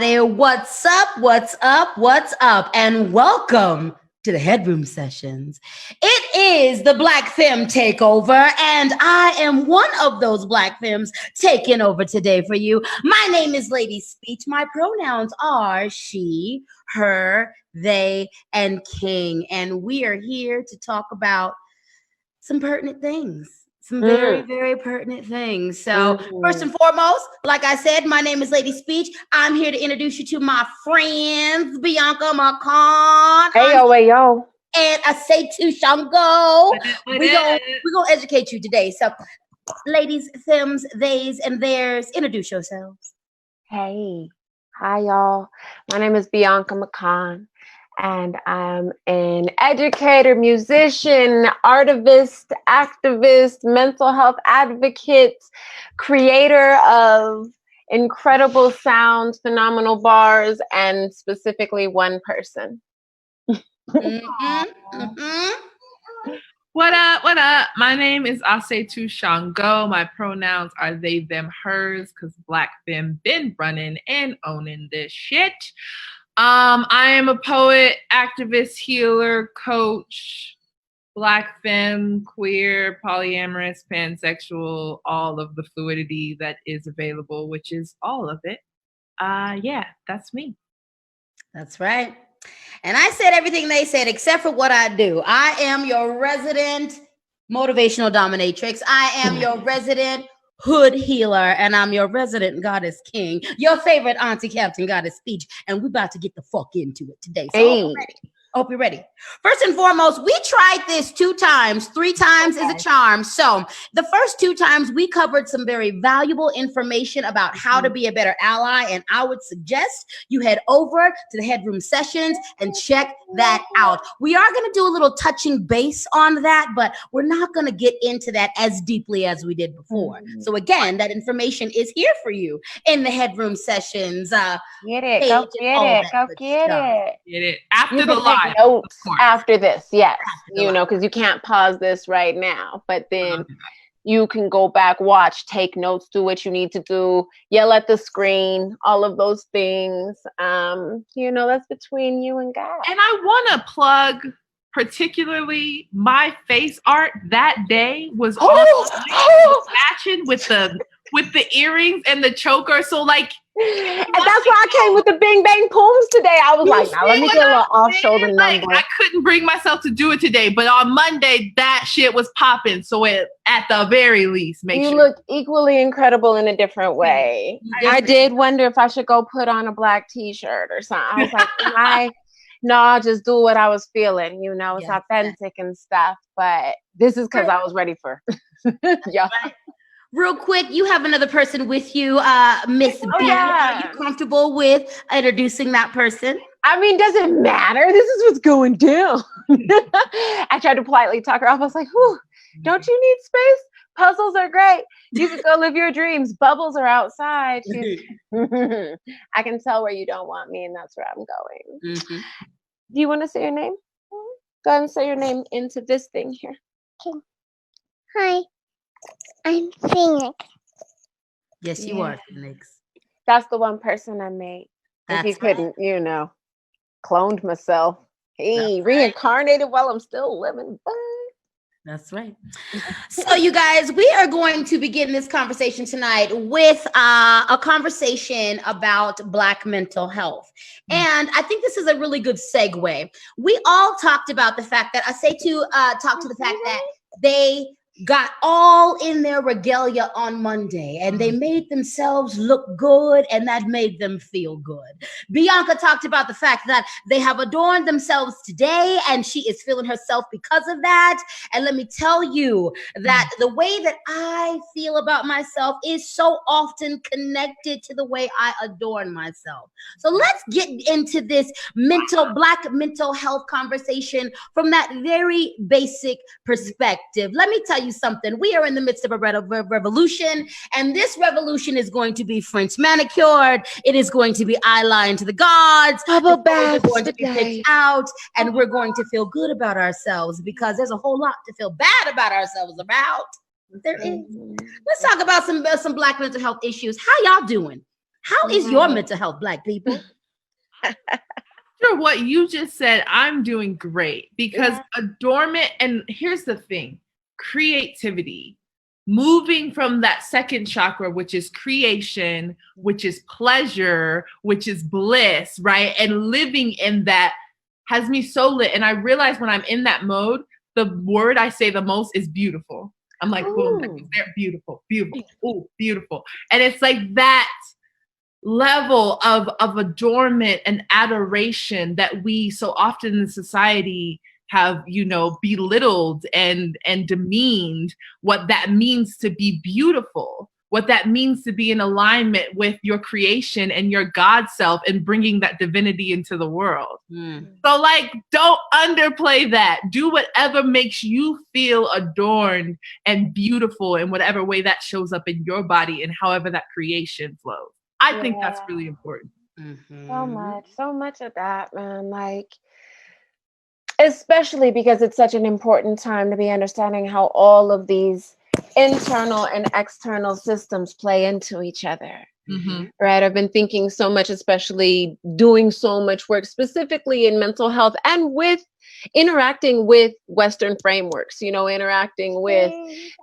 everybody. What's up? What's up? What's up? And welcome to the Headroom Sessions. It is the Black Femme Takeover, and I am one of those Black Femmes taking over today for you. My name is LadySpeech. My pronouns are she, her, they, and king. And we are here to talk about some pertinent things. Some very, very pertinent things. So first and foremost, like I said, my name is LadySpeech. I'm here to introduce you to my friends, Bianca Mikahn. Hey yo. And Assetou, Xango. We're gonna educate you today. So ladies, femmes, theys, and theirs, introduce yourselves. Hey. Hi y'all. My name is Bianca Mikahn. And I'm an educator, musician, artivist, activist, mental health advocate, creator of incredible sounds, phenomenal bars, and specifically one person. What up? What up? My name is Assetou Xango. My pronouns are they, them, hers, because Black Femme been running and owning this shit. I am a poet, activist, healer, coach, Black femme, queer, polyamorous, pansexual, all of the fluidity that is available, which is all of it. Yeah, that's me. That's right. And I said everything they said except for what I do. I am your resident motivational dominatrix. I am your resident hood healer, and I'm your resident goddess king, your favorite auntie captain goddess speech, and we're about to get the fuck into it today. So hope you're ready. First and foremost, we tried this 2 times. 3 times is a charm. So the first 2 times we covered some very valuable information about how to be a better ally, and I would suggest you head over to the Headroom Sessions and check that out. We are going to do a little touching base on that, but we're not going to get into that as deeply as we did before. So again, that information is here for you in the Headroom Sessions. Get it. Go get it. Go get it. Get it. After the live. Notes after this, yes, you know, because you can't pause this right now, but then you can go back, watch, take notes, do what you need to do, yell at the screen, all of those things. You know, that's between you and God. And I want to plug particularly my face art that day was matching with the earrings and the choker. So like. And that's why I came with the bing bang pooms today. I was like, now let me get a little off shoulder number. I couldn't bring myself to do it today, but on Monday that shit was popping. So at the very least, make sure you look equally incredible in a different way. I did wonder if I should go put on a black t-shirt or something. I was like, no, I'll just do what I was feeling. You know, it's authentic and stuff. But this is because I was ready for y'all. Real quick, you have another person with you, Miss B. Are you comfortable with introducing that person? I mean, does it matter? This is what's going down. I tried to politely talk her off. I was like, whew, don't you need space? Puzzles are great. You can go live your dreams. Bubbles are outside. I can tell where you don't want me, and that's where I'm going. Do you want to say your name? Go ahead and say your name into this thing here. Okay. Hi. I'm Phoenix. Yes, you are, Phoenix. That's the one person I made. If you couldn't, you know, cloned myself. Hey, reincarnated while I'm still living. That's right. So you guys, we are going to begin this conversation tonight with a conversation about Black mental health. And I think this is a really good segue. We all talked about the fact that Assetou talked to the fact that they got all in their regalia on Monday and they made themselves look good, and that made them feel good. Bianca talked about the fact that they have adorned themselves today and she is feeling herself because of that. And let me tell you that the way that I feel about myself is so often connected to the way I adorn myself. So let's get into this Black mental health conversation from that very basic perspective. Let me tell you something. We are in the midst of a revolution, and this revolution is going to be French manicured. It is going to be eyeline to the gods. Bubble baths going to be picked out, and we're going to feel good about ourselves because there's a whole lot to feel bad about ourselves about. There is. Let's talk about some Black mental health issues. How y'all doing? How is your mental health, Black people? After what you just said, I'm doing great because adornment, and here's the thing, creativity, moving from that second chakra, which is creation, which is pleasure, which is bliss, right? And living in that has me so lit. And I realize when I'm in that mode, the word I say the most is beautiful. I'm like, boom, they're beautiful, beautiful, ooh, beautiful. And it's like that level of adornment and adoration that we so often in society have, you know, belittled and demeaned what that means to be beautiful, what that means to be in alignment with your creation and your God self and bringing that divinity into the world. So like, don't underplay that. Do whatever makes you feel adorned and beautiful in whatever way that shows up in your body and however that creation flows. I think that's really important. So much of that, man. Like, especially because it's such an important time to be understanding how all of these internal and external systems play into each other. Right? I've been thinking so much, especially doing so much work specifically in mental health and with interacting with Western frameworks, you know, interacting with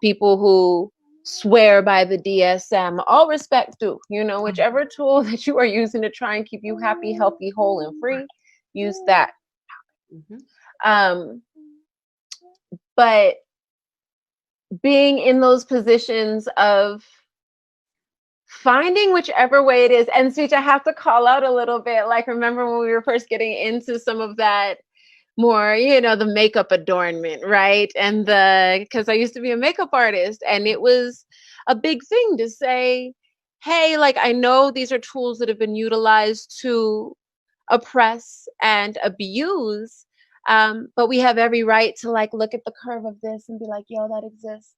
people who swear by the DSM, all respect due, you know, whichever tool that you are using to try and keep you happy, healthy, whole, and free, use that. But being in those positions of finding whichever way it is, and Speech, I have to call out a little bit, like, remember when we were first getting into some of that more, you know, the makeup adornment, right? And because I used to be a makeup artist, and it was a big thing to say, hey, like, I know these are tools that have been utilized to oppress and abuse, but we have every right to like look at the curve of this and be like, yo, that exists.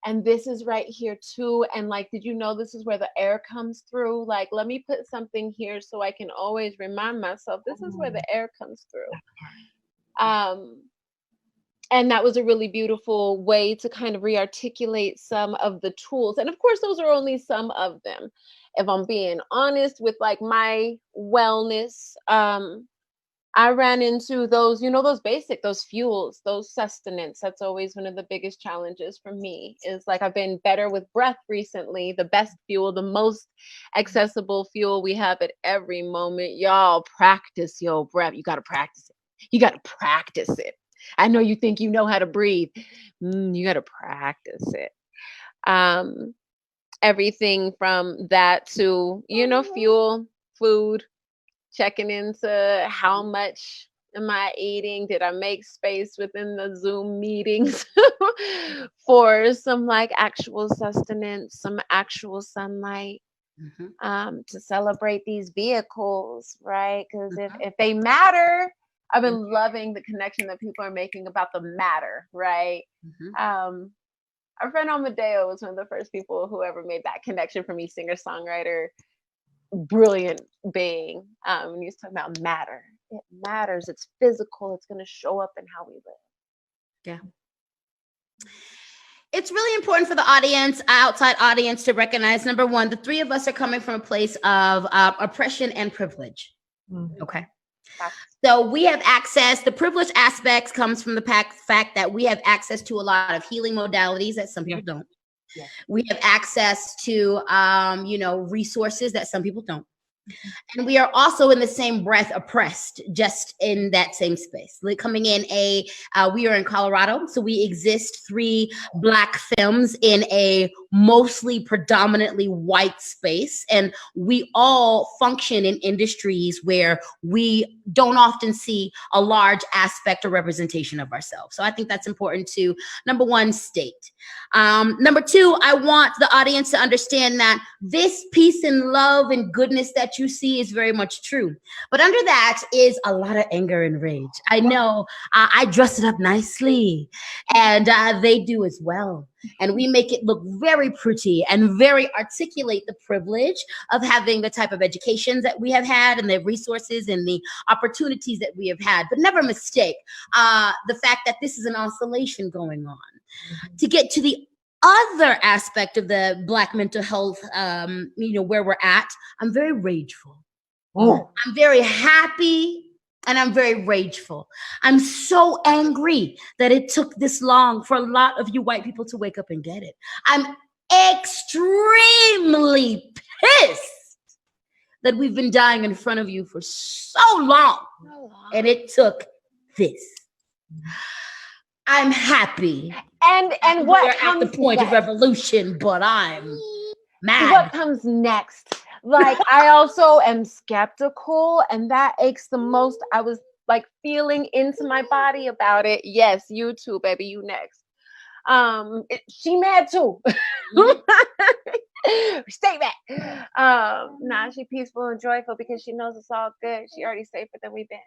And this is right here too. And like, did you know this is where the air comes through? Like, let me put something here so I can always remind myself, this is where the air comes through. And that was a really beautiful way to kind of re-articulate some of the tools. And of course, those are only some of them. If I'm being honest with like my wellness, I ran into those, you know, those basic, those fuels, those sustenance. That's always one of the biggest challenges for me is like, I've been better with breath recently, the best fuel, the most accessible fuel we have at every moment. Y'all practice your breath. You got to practice it. You got to practice it. I know you think you know how to breathe. You got to practice it. Everything from that to, you know, fuel, food, checking into how much am I eating? Did I make space within the Zoom meetings for some like actual sustenance, some actual sunlight, to celebrate these vehicles, right? Because if they matter, I've been loving the connection that people are making about the matter, right? Our friend Amadeo was one of the first people who ever made that connection for me, singer-songwriter, brilliant being. And he was talking about matter. It matters. It's physical. It's going to show up in how we live. Yeah. It's really important for the audience, outside audience, to recognize, number one, the three of us are coming from a place of oppression and privilege. Okay. So we have access, the privilege aspects comes from the fact that we have access to a lot of healing modalities that some people don't. We have access to, you know, resources that some people don't. And we are also in the same breath oppressed, just in that same space. Like coming in we are in Colorado, so we exist 3 Black femmes in a mostly predominantly white space, and we all function in industries where we don't often see a large aspect or representation of ourselves. So I think that's important to, number one, state. Number two, I want the audience to understand that this peace and love and goodness that you see is very much true. But under that is a lot of anger and rage. I know I dress it up nicely, and they do as well. And we make it look very pretty and very articulate the privilege of having the type of education that we have had and the resources and the opportunities that we have had. But never mistake the fact that this is an oscillation going on. To get to the other aspect of the Black mental health, where we're at, I'm very rageful. Oh. I'm very happy and I'm very rageful. I'm so angry that it took this long for a lot of you white people to wake up and get it. I'm extremely pissed that we've been dying in front of you for so long. And it took this. I'm happy. And what we're comes at the point next? of revolution, but I'm mad. What comes next? Like, I also am skeptical, and that aches the most. I was like feeling into my body about it. Yes, you too, baby. You next. She mad too. Stay back. Nah, she peaceful and joyful because she knows it's all good. She already safer than we've been.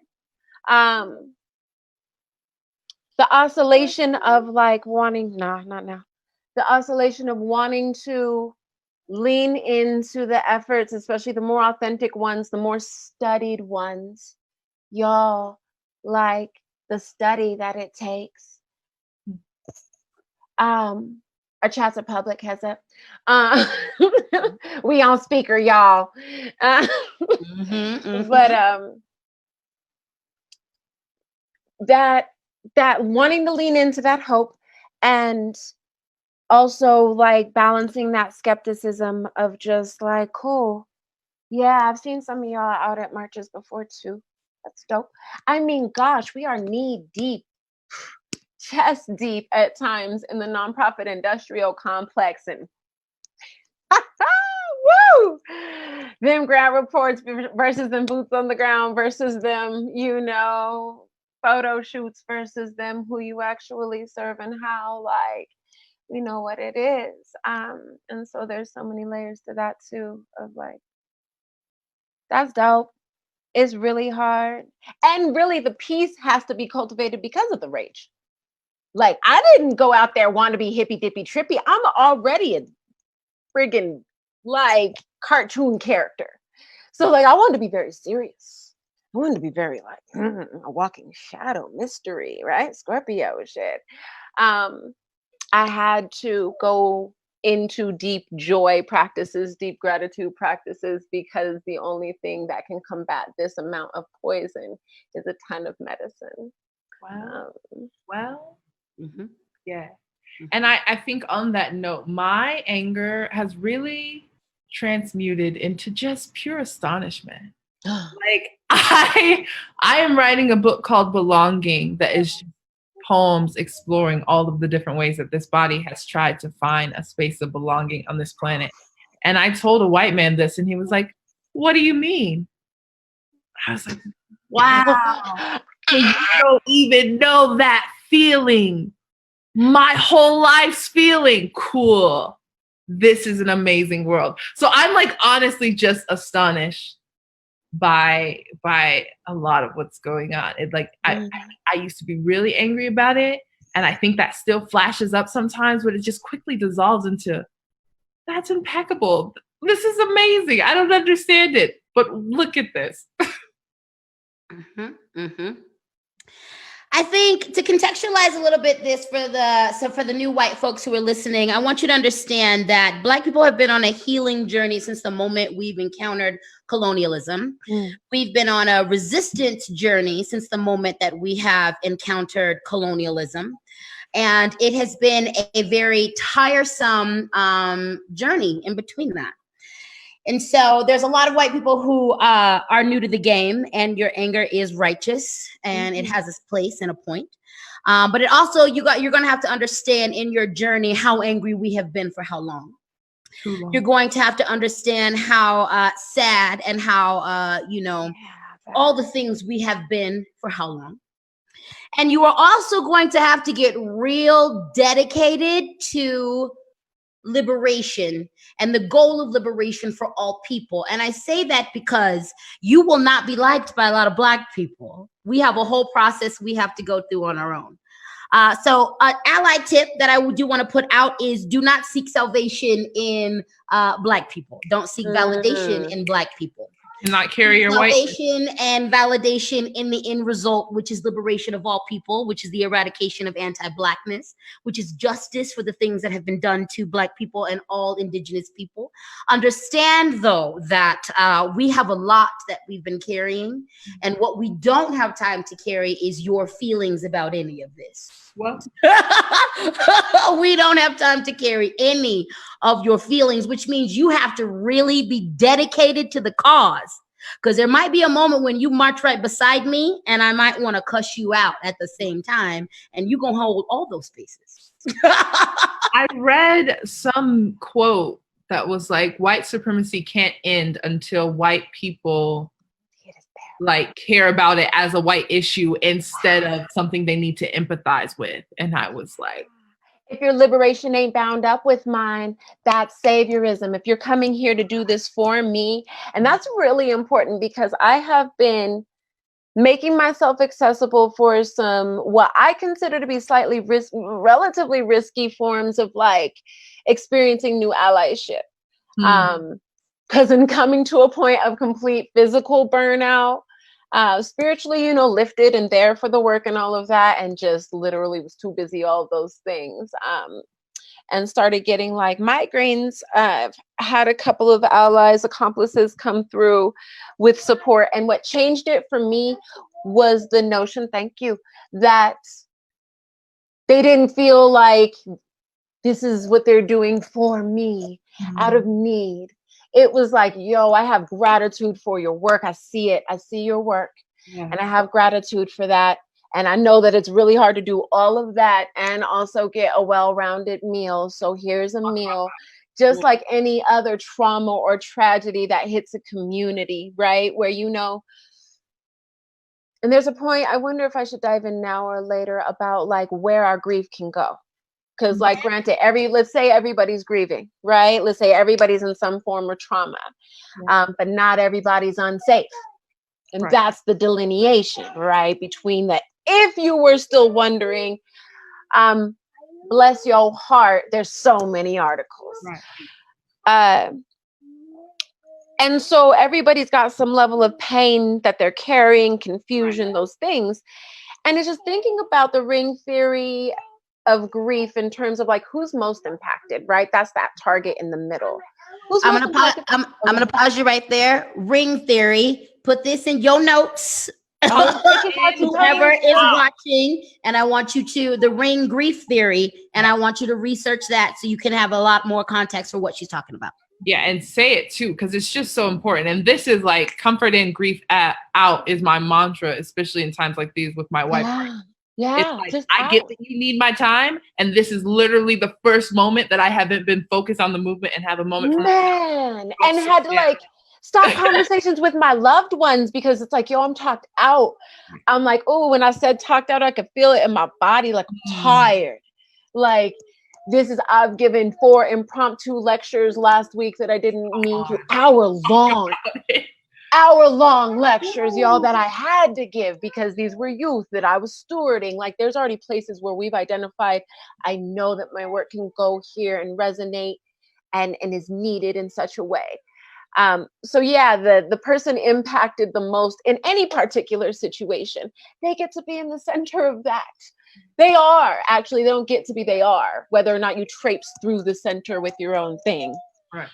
The oscillation of like wanting, not now. The oscillation of wanting to lean into the efforts, especially the more authentic ones, the more studied ones. Y'all, like the study that it takes. Our chats are public, has it? We on speaker, y'all. But that wanting to lean into that hope, and also like balancing that skepticism of just like, cool, yeah, I've seen some of y'all out at marches before too. That's dope. I mean, gosh, we are knee deep, chest deep at times in the nonprofit industrial complex, and woo! Them grad reports versus them boots on the ground versus them, photo shoots versus them who you actually serve and how, like, we know what it is. And so there's so many layers to that too, of like, that's dope. It's really hard. And really the peace has to be cultivated because of the rage. Like, I didn't go out there want to be hippy dippy trippy. I'm already a friggin' like cartoon character. So like, I wanted to be very serious. I wanted to be very like a walking shadow mystery, right? Scorpio shit. I had to go into deep joy practices, deep gratitude practices, because the only thing that can combat this amount of poison is a ton of medicine. Wow. Yeah. And I think on that note, my anger has really transmuted into just pure astonishment. Like, I am writing a book called Belonging that is poems exploring all of the different ways that this body has tried to find a space of belonging on this planet. And I told a white man this, and he was like, "What do you mean?" I was like, wow, you don't even know that feeling. My whole life's feeling. Cool. This is an amazing world. So I'm like honestly just astonished by a lot of what's going on. It like I used to be really angry about it, and I think that still flashes up sometimes, but it just quickly dissolves into, that's impeccable. This is amazing. I don't understand it, but look at this. I think to contextualize a little bit this for the new white folks who are listening, I want you to understand that Black people have been on a healing journey since the moment we've encountered colonialism. We've been on a resistance journey since the moment that we have encountered colonialism. And it has been a very tiresome journey in between that. And so there's a lot of white people who are new to the game, and your anger is righteous and it has its place and a point. But it also, you're going to have to understand in your journey how angry we have been for how long. You're going to have to understand how sad and how, all the things we have been for how long. And you are also going to have to get real dedicated to liberation and the goal of liberation for all people. And I say that because you will not be liked by a lot of Black people. We have a whole process we have to go through on our own. So an ally tip that I do want to put out is do not seek salvation in Black people. Don't seek validation in Black people. And not carry your white. Salvation and validation in the end result, which is liberation of all people, which is the eradication of anti-Blackness, which is justice for the things that have been done to Black people and all Indigenous people. Understand, though, that we have a lot that we've been carrying, and what we don't have time to carry is your feelings about any of this. Well, we don't have time to carry any of your feelings, which means you have to really be dedicated to the cause. Because there might be a moment when you march right beside me and I might want to cuss you out at the same time, and you're going to hold all those spaces. I read some quote that was like, white supremacy can't end until white people like care about it as a white issue instead of something they need to empathize with. And I was like, if your liberation ain't bound up with mine, that's saviorism. If you're coming here to do this for me, and that's really important because I have been making myself accessible for some, what I consider to be slightly relatively risky forms of like experiencing new allyship. Because in coming to a point of complete physical burnout, spiritually, you know, lifted and there for the work and all of that, and just literally was too busy, all of those things, and started getting like migraines. I've had a couple of allies, accomplices come through with support, and what changed it for me was the notion, thank you, that they didn't feel like this is what they're doing for me out of need. It was like, yo, I have gratitude for your work. I see it. I see your work. And I have gratitude for that. And I know that it's really hard to do all of that and also get a well-rounded meal. So here's a meal, just like any other trauma or tragedy that hits a community, right? Where, you know, and there's a point, I wonder if I should dive in now or later about like where our grief can go. Because like, granted, let's say everybody's grieving, right? Let's say everybody's in some form of trauma, but not everybody's unsafe. And that's the delineation, right? Between the, if you were still wondering, bless your heart, there's so many articles. And so everybody's got some level of pain that they're carrying, confusion, those things. And it's just thinking about the ring theory of grief in terms of like who's most impacted, right? That's that target in the middle. I'm gonna pause you right there. Ring theory. Put this in your notes. Whoever is watching, and I want you to the ring grief theory, and I want you to research that so you can have a lot more context for what she's talking about. Yeah, and say it too, because it's just so important. And this is like comfort in grief out is my mantra, especially in times like these with my wife. Yeah, it's like, I get that you need my time, and this is literally the first moment that I haven't been focused on the movement and have a moment. And had to like stop conversations with my loved ones because it's like, yo, I'm talked out. I'm like, oh, when I said talked out, I could feel it in my body, like I'm tired. Like I've given 4 impromptu lectures last week that I didn't mean to, hour-long lectures, y'all, that I had to give because these were youth that I was stewarding. Like there's already places where we've identified, I know that my work can go here and resonate and is needed in such a way. So yeah, the person impacted the most in any particular situation, they get to be in the center of that. They are, actually, they don't get to be, they are, whether or not you traipse through the center with your own thing. Right.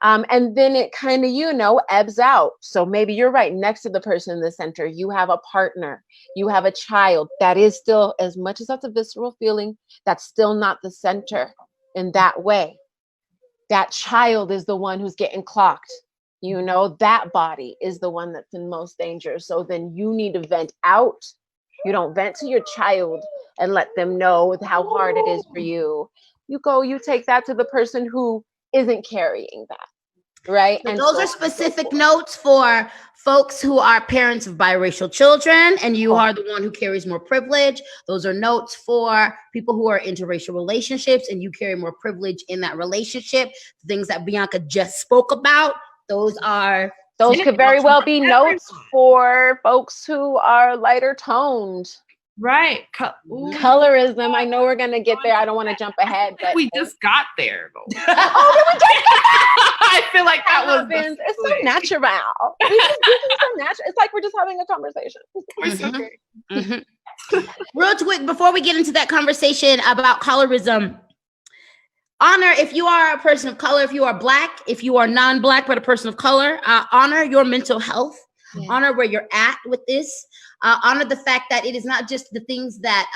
And then it kind of, you know, ebbs out. So maybe you're right next to the person in the center. You have a partner, you have a child that is still, as much as that's a visceral feeling, that's still not the center in that way. That child is the one who's getting clocked. You know, that body is the one that's in most danger. So then you need to vent out. You don't vent to your child and let them know how hard it is for you. You take that to the person who isn't carrying that. Right. So those are specific notes for folks who are parents of biracial children, and you are the one who carries more privilege. Those are notes for people who are in interracial relationships, and you carry more privilege in that relationship. Things that Bianca just spoke about, those could very well be notes for folks who are lighter toned. Right. Colorism. I know we're gonna get there. I don't want to jump ahead, but we just got there. Oh, did we just get I feel like that was it's so natural. We just do things so natural. It's like we're just having a conversation. We're so great. Real quick, before we get into that conversation about colorism, honor, if you are a person of color, if you are Black, if you are non-Black but a person of color, honor your mental health. Yeah. Honor where you're at with this. Honor the fact that it is not just the things that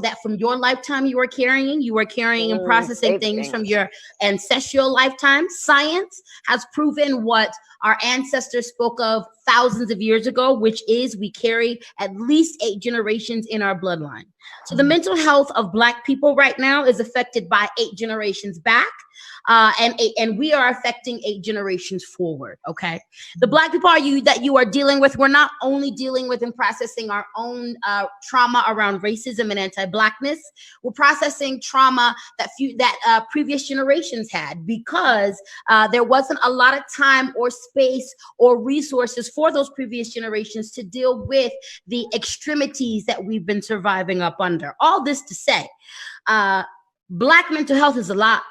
that from your lifetime you are carrying. You are carrying and processing things from your ancestral lifetime. Science has proven what our ancestors spoke of thousands of years ago, which is we carry at least 8 generations in our bloodline. So the mental health of Black people right now is affected by 8 generations back. And we are affecting 8 generations forward. Okay, the Black people that you are dealing with, we're not only dealing with and processing our own trauma around racism and anti-Blackness. We're processing trauma that previous generations had, because there wasn't a lot of time or space or resources for those previous generations to deal with the extremities that we've been surviving up under. All this to say, Black mental health is a lot.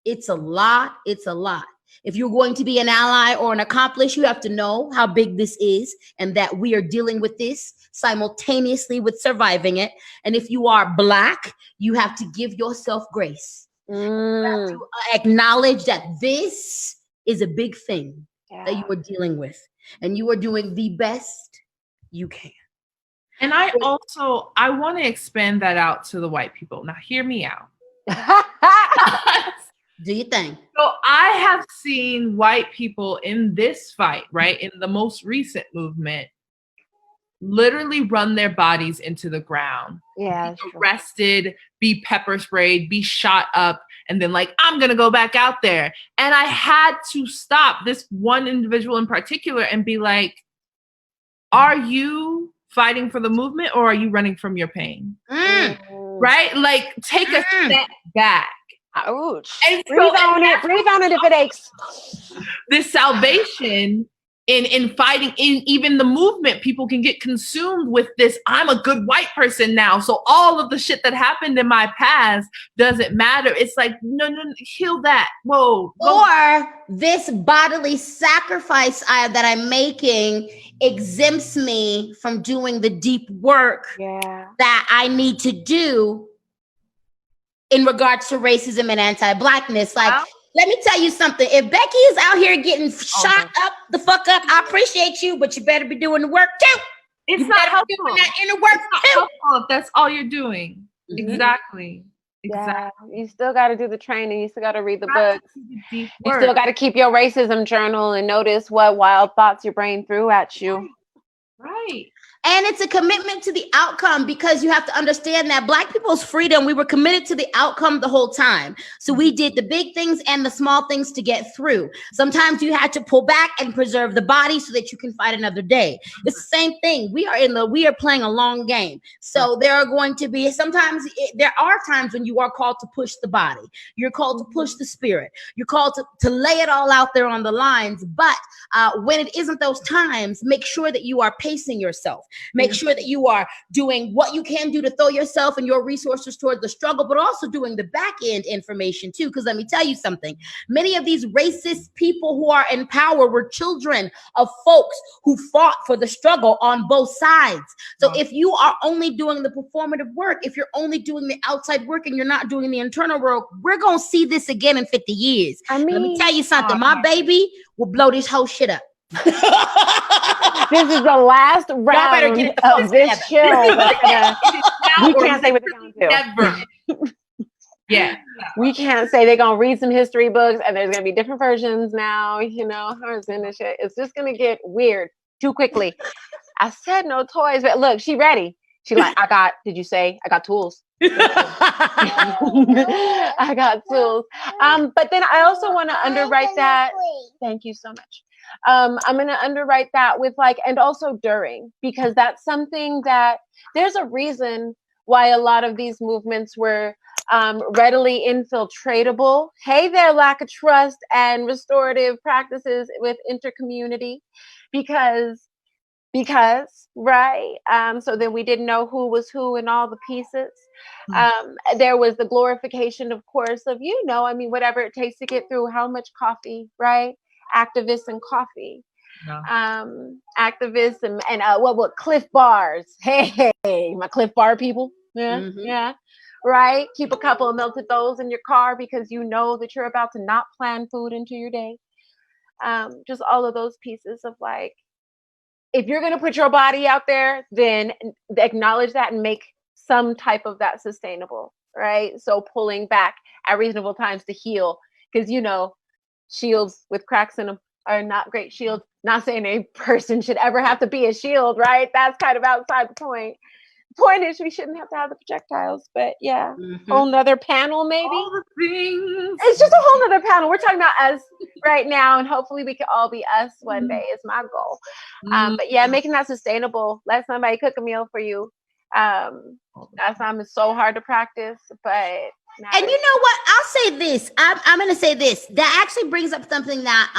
It's a lot. It's a lot. If you're going to be an ally or an accomplice, you have to know how big this is and that we are dealing with this simultaneously with surviving it. And if you are Black, you have to give yourself grace. You have to acknowledge that this is a big thing that you are dealing with, and you are doing the best you can. And I want to expand that out to the white people. Now, hear me out. Do you think? So I have seen white people in this fight, right, in the most recent movement, literally run their bodies into the ground. Yeah, be arrested, be pepper sprayed, be shot up, and then like, I'm gonna go back out there. And I had to stop this one individual in particular and be like, are you fighting for the movement or are you running from your pain? Right? Like, take a step back. Ouch. Breathe on it if it aches. This salvation in fighting, in even the movement, people can get consumed with this, I'm a good white person now, so all of the shit that happened in my past doesn't matter. It's like, no, heal that. Whoa. Or this bodily sacrifice that I'm making exempts me from doing the deep work that I need to do in regards to racism and anti-Blackness. Like, let me tell you something. If Becky is out here getting shot up the fuck up, I appreciate you, but you better be doing the work too. It's you not helpful. Doing that inner work too. If that's all you're doing. Exactly. Yeah, you still got to do the training. You still got to read the books. You still got to keep your racism journal and notice what wild thoughts your brain threw at you. Right. And it's a commitment to the outcome, because you have to understand that Black people's freedom, we were committed to the outcome the whole time. So we did the big things and the small things to get through. Sometimes you had to pull back and preserve the body so that you can fight another day. It's the same thing. We are playing a long game. So there are going to be there are times when you are called to push the body. You're called to push the spirit. You're called to lay it all out there on the lines. But when it isn't those times, make sure that you are pacing yourself. Make sure that you are doing what you can do to throw yourself and your resources toward the struggle, but also doing the back end information too. Because let me tell you something, many of these racist people who are in power were children of folks who fought for the struggle on both sides. So if you are only doing the performative work, if you're only doing the outside work and you're not doing the internal work, we're going to see this again in 50 years. Let me tell you something, my baby will blow this whole shit up. This is the last round of this show. We can't say what they're going to do. Yeah. We can't say they're going to read some history books and there's going to be different versions now, It's just going to get weird too quickly. I said no toys, but look, she ready. She like, I got tools. I got tools. But then I also want to underwrite that. Thank you so much. I'm going to underwrite that with and also during, because that's something that there's a reason why a lot of these movements were readily infiltratable. Hey there, lack of trust and restorative practices with intercommunity, because because, right? So then we didn't know who was who in all the pieces. There was the glorification, of course, of, I mean, whatever it takes to get through, how much coffee, right? Activists and coffee. Yeah. Activists and what Cliff Bars. Hey, my Cliff Bar people. Yeah, yeah. Right? Keep a couple of melted those in your car because you know that you're about to not plan food into your day. Just all of those pieces of like, if you're going to put your body out there, then acknowledge that and make some type of that sustainable, right? So pulling back at reasonable times to heal, because shields with cracks in them are not great shields. Not saying a person should ever have to be a shield, right? That's kind of outside the point. Point is, we shouldn't have to have the projectiles, but yeah, whole nother panel maybe. All the things. It's just a whole nother panel. We're talking about us right now, and hopefully we can all be us one day is my goal. But yeah, making that sustainable. Let somebody cook a meal for you. That sounds so hard to practice, but. And you know what? I'll say this. I'm going to say this. That actually brings up something that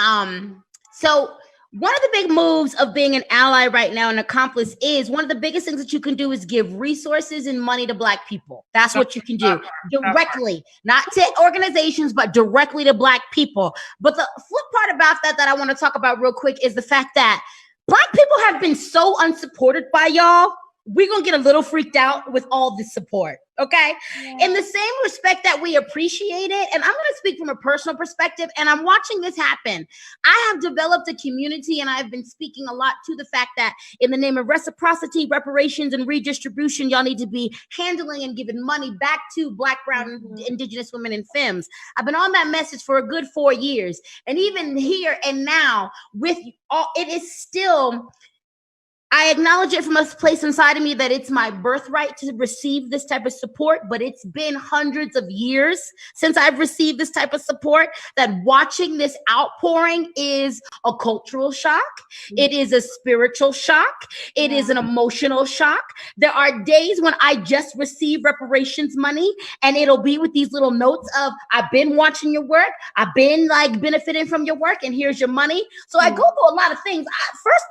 so. One of the big moves of being an ally right now, an accomplice, is one of the biggest things that you can do is give resources and money to Black people. That's what you can do directly, not to organizations, but directly to Black people. But the flip part about that I want to talk about real quick is the fact that Black people have been so unsupported by y'all. We're going to get a little freaked out with all this support. Okay. Yeah. In the same respect that we appreciate it. And I'm going to speak from a personal perspective, and I'm watching this happen. I have developed a community, and I've been speaking a lot to the fact that in the name of reciprocity, reparations, and redistribution, y'all need to be handling and giving money back to Black, Brown, Indigenous women and femmes. I've been on that message for a good 4 years. And even here and now with all, it is still, I acknowledge it from a place inside of me that it's my birthright to receive this type of support, but it's been hundreds of years since I've received this type of support, that watching this outpouring is a cultural shock. It is a spiritual shock. It is an emotional shock. There are days when I just receive reparations money, and it'll be with these little notes of, I've been watching your work. I've been like benefiting from your work, and here's your money. So I go through a lot of things.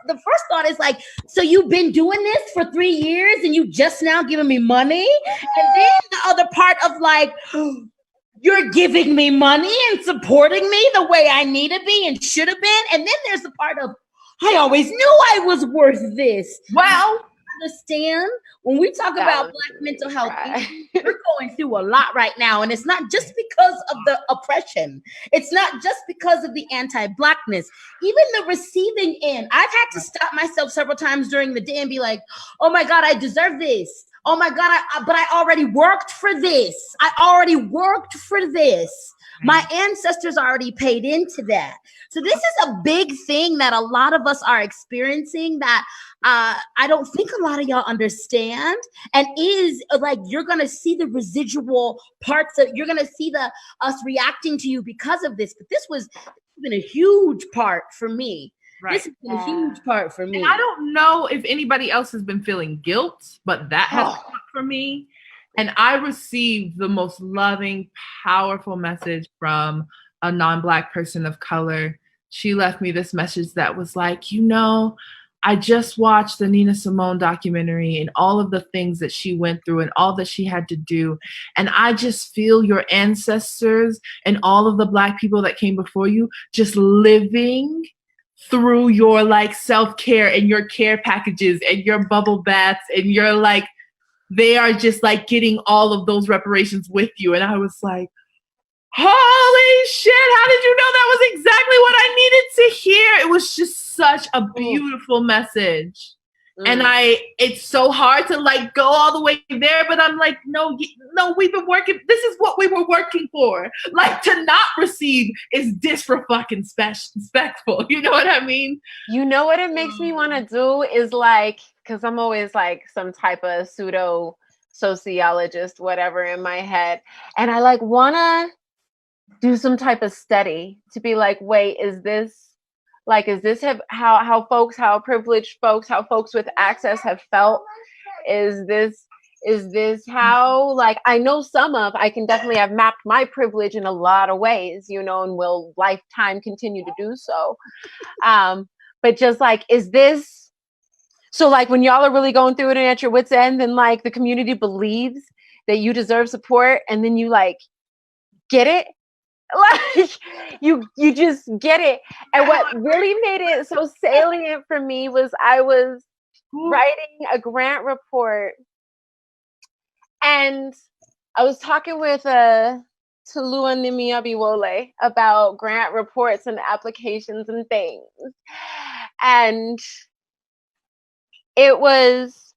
The first thought is like, so you've been doing this for 3 years and you just now giving me money? And then the other part of like, you're giving me money and supporting me the way I need to be and should have been. And then there's the part of, I always knew I was worth this. Well, understand when we talk about Black mental health, we're going through a lot right now. And it's not just because of the oppression. It's not just because of the anti-Blackness. Even the receiving end. I've had to stop myself several times during the day and be like, oh my God, I deserve this. Oh my God, but I already worked for this. I already worked for this. My ancestors already paid into that. So this is a big thing that a lot of us are experiencing that I don't think a lot of y'all understand, and is like, you're going to see the residual parts of, you're going to see us reacting to you because of this. But this has been a huge part for me. Right. This has been a huge part for me. And I don't know if anybody else has been feeling guilt, but that has come up for me. And I received the most loving, powerful message from a non-Black person of color. She left me this message that was like, I just watched the Nina Simone documentary and all of the things that she went through and all that she had to do. And I just feel your ancestors and all of the Black people that came before you just living through your like self-care and your care packages and your bubble baths and your like, they are just like getting all of those reparations with you. And I was like, holy shit, how did you know that was exactly what I needed to hear? It was just such a beautiful message. And it's so hard to like go all the way there, but I'm like, no, we've been working. This is what we were working for. Like, to not receive is disrespectful. You know what I mean? You know what it makes me want to do is like, because I'm always like some type of pseudo sociologist, whatever in my head. And I like want to do some type of study to be like, wait, is this how privileged folks, how folks with access have felt? Is this how, like, I know I can definitely have mapped my privilege in a lot of ways, and will lifetime continue to do so. But just like, is this So like when y'all are really going through it and at your wit's end, then like the community believes that you deserve support, and then you like get it. Like you just get it. And what really made it so salient for me was I was writing a grant report, and I was talking with Talua Nimiabiwole about grant reports and applications and things. And I was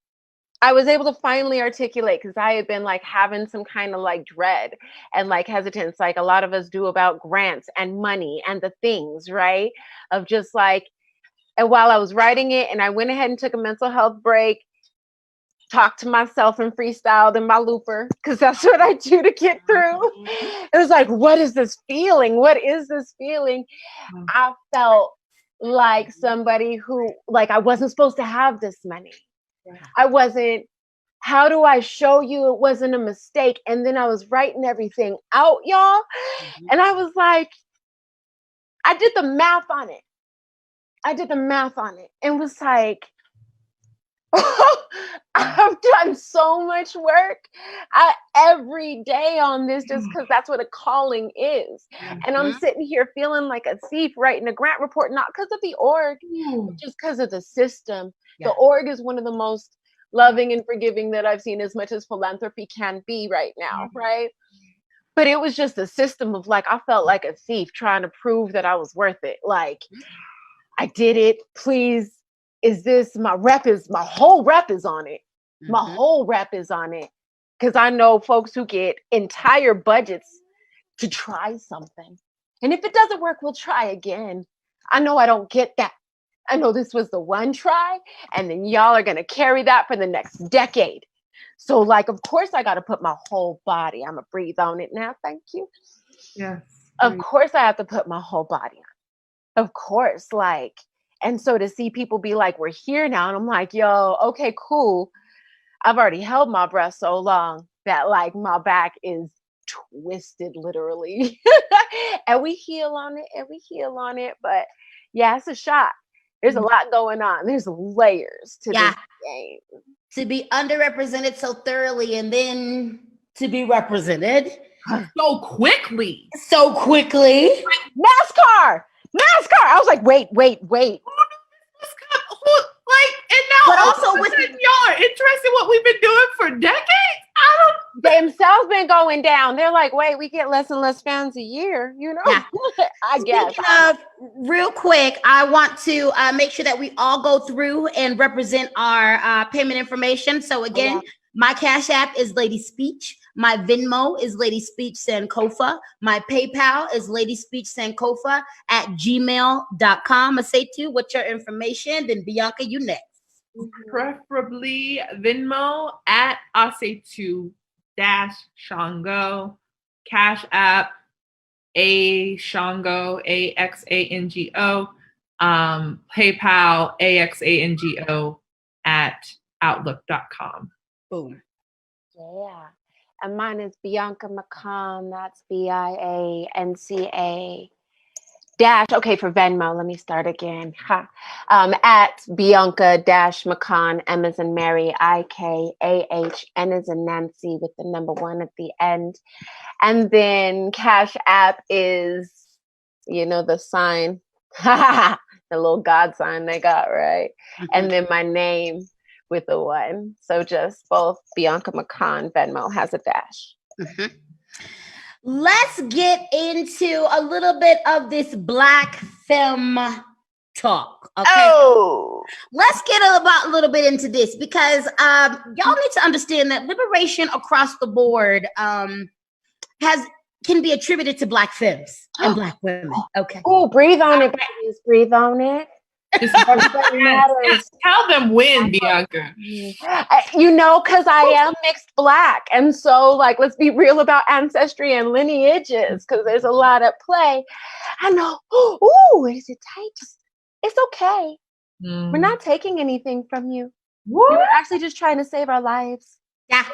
able to finally articulate, because I had been like having some kind of like dread and like hesitance, like a lot of us do about grants and money and the things, right? Of just like, and while I was writing it, and I went ahead and took a mental health break, talked to myself and freestyled in my looper, because that's what I do to get through. It was like, what is this feeling? What is this feeling? I felt like somebody who, like, I wasn't supposed to have this money. I wasn't, how do I show you it wasn't a mistake? And then I was writing everything out, y'all. And I was like, I did the math on it. And was like, I've done so much work every day on this, just because that's what a calling is. And I'm sitting here feeling like a thief writing a grant report, not because of the org, but just because of the system. The org is one of the most loving and forgiving that I've seen, as much as philanthropy can be right now, right? But it was just a system of like, I felt like a thief trying to prove that I was worth it. Like, I did it, please. Is this my whole rep is on it. My whole rep is on it. Because I know folks who get entire budgets to try something. And if it doesn't work, we'll try again. I know I don't get that. I know this was the one try, and then y'all are going to carry that for the next decade. So like, of course I got to put my whole body. I'm going to breathe on it now. Thank you. Yes. Of course I have to put my whole body on. Of course, like, and so to see people be like, we're here now. And I'm like, yo, okay, cool. I've already held my breath so long that like my back is twisted literally. And we heal on it. But yeah, it's a shot. There's a lot going on. There's layers to this game. To be underrepresented so thoroughly, and then to be represented so quickly. NASCAR. I was like, wait. Like, and now but also also with y'all are interested in what we've been doing for decades. Themselves been going down. They're like, wait, we get less and less fans a year, you know? Yeah. I guess. Speaking of, real quick, I want to make sure that we all go through and represent our payment information. So again, my Cash App is LadySpeech. My Venmo is LadySpeech Sankofa. My PayPal is LadySpeech Sankofa at gmail.com. Assetou, what's your information? Then Bianca, you next. Preferably Venmo at Assetou -Xango. Cash App Xango, AXANGO. PayPal AXANGO at outlook.com. Boom. Yeah. And mine is Bianca Mikahn. That's BIANCA -- okay, for Venmo, let me start again. At Bianca -Mikahn, M as in Mary, IKAH, N as in Nancy with the number 1 at the end. And then Cash App is, you know, the sign, the little God sign they got, right? And then my name with a 1. So just both Bianca Mikahn, Venmo has a dash. Let's get into a little bit of this Black femme talk. Okay. Oh, let's get a little bit into this, because y'all need to understand that liberation across the board can be attributed to Black femmes and Black women. Okay. Oh, breathe on it, please. Breathe on it. Tell them when, Bianca. You know, because I am mixed Black. And so, like, let's be real about ancestry and lineages, because there's a lot at play. I know. Ooh, is it tight? It's okay. We're not taking anything from you. We're actually just trying to save our lives. Yeah.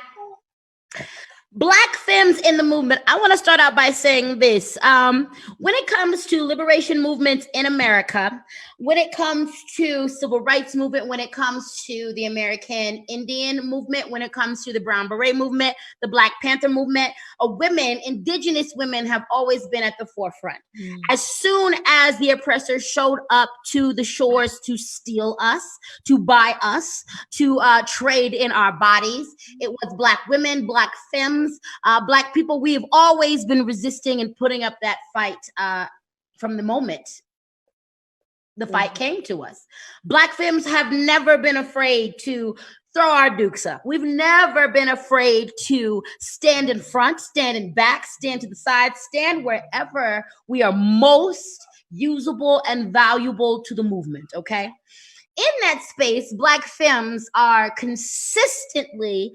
Black femmes in the movement. I want to start out by saying this. When it comes to liberation movements in America, when it comes to civil rights movement, when it comes to the American Indian movement, when it comes to the Brown Beret movement, the Black Panther movement, women, indigenous women have always been at the forefront. As soon as the oppressors showed up to the shores to steal us, to buy us, to trade in our bodies, it was Black women, Black femmes, Black people. We have always been resisting and putting up that fight from the moment the fight came to us. Black femmes have never been afraid to throw our dukes up. We've never been afraid to stand in front, stand in back, stand to the side, stand wherever we are most usable and valuable to the movement, okay? In that space, Black femmes are consistently